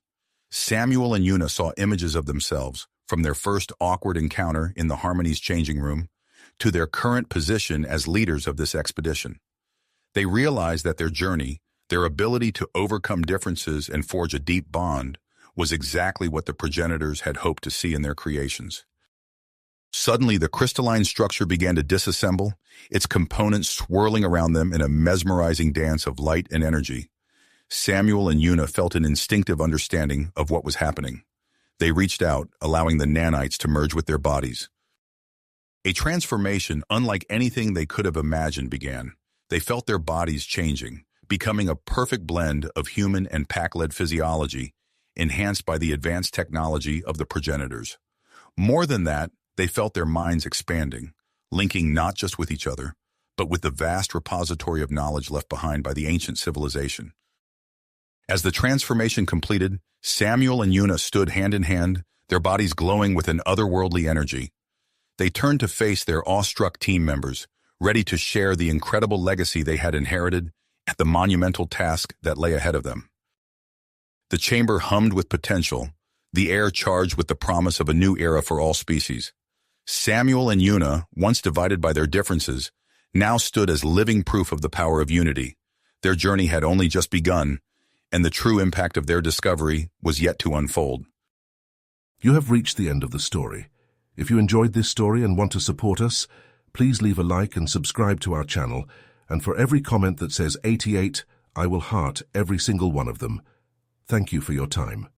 Samuel and Una saw images of themselves, from their first awkward encounter in the Harmony's changing room to their current position as leaders of this expedition. They realized that their journey, Their ability to overcome differences and forge a deep bond was exactly what the progenitors had hoped to see in their creations. Suddenly, the crystalline structure began to disassemble, its components swirling around them in a mesmerizing dance of light and energy. Samuel and Una felt an instinctive understanding of what was happening. They reached out, allowing the nanites to merge with their bodies. A transformation unlike anything they could have imagined began. They felt their bodies changing, becoming a perfect blend of human and pack-led physiology, enhanced by the advanced technology of the progenitors. More than that, they felt their minds expanding, linking not just with each other, but with the vast repository of knowledge left behind by the ancient civilization. As the transformation completed, Samuel and Una stood hand in hand, their bodies glowing with an otherworldly energy. They turned to face their awestruck team members, ready to share the incredible legacy they had inherited and the monumental task that lay ahead of them. The chamber hummed with potential, the air charged with the promise of a new era for all species. Samuel and Una, once divided by their differences, now stood as living proof of the power of unity. Their journey had only just begun, and the true impact of their discovery was yet to unfold. You have reached the end of the story. If you enjoyed this story and want to support us, please leave a like and subscribe to our channel, and for every comment that says 88, I will heart every single one of them. Thank you for your time.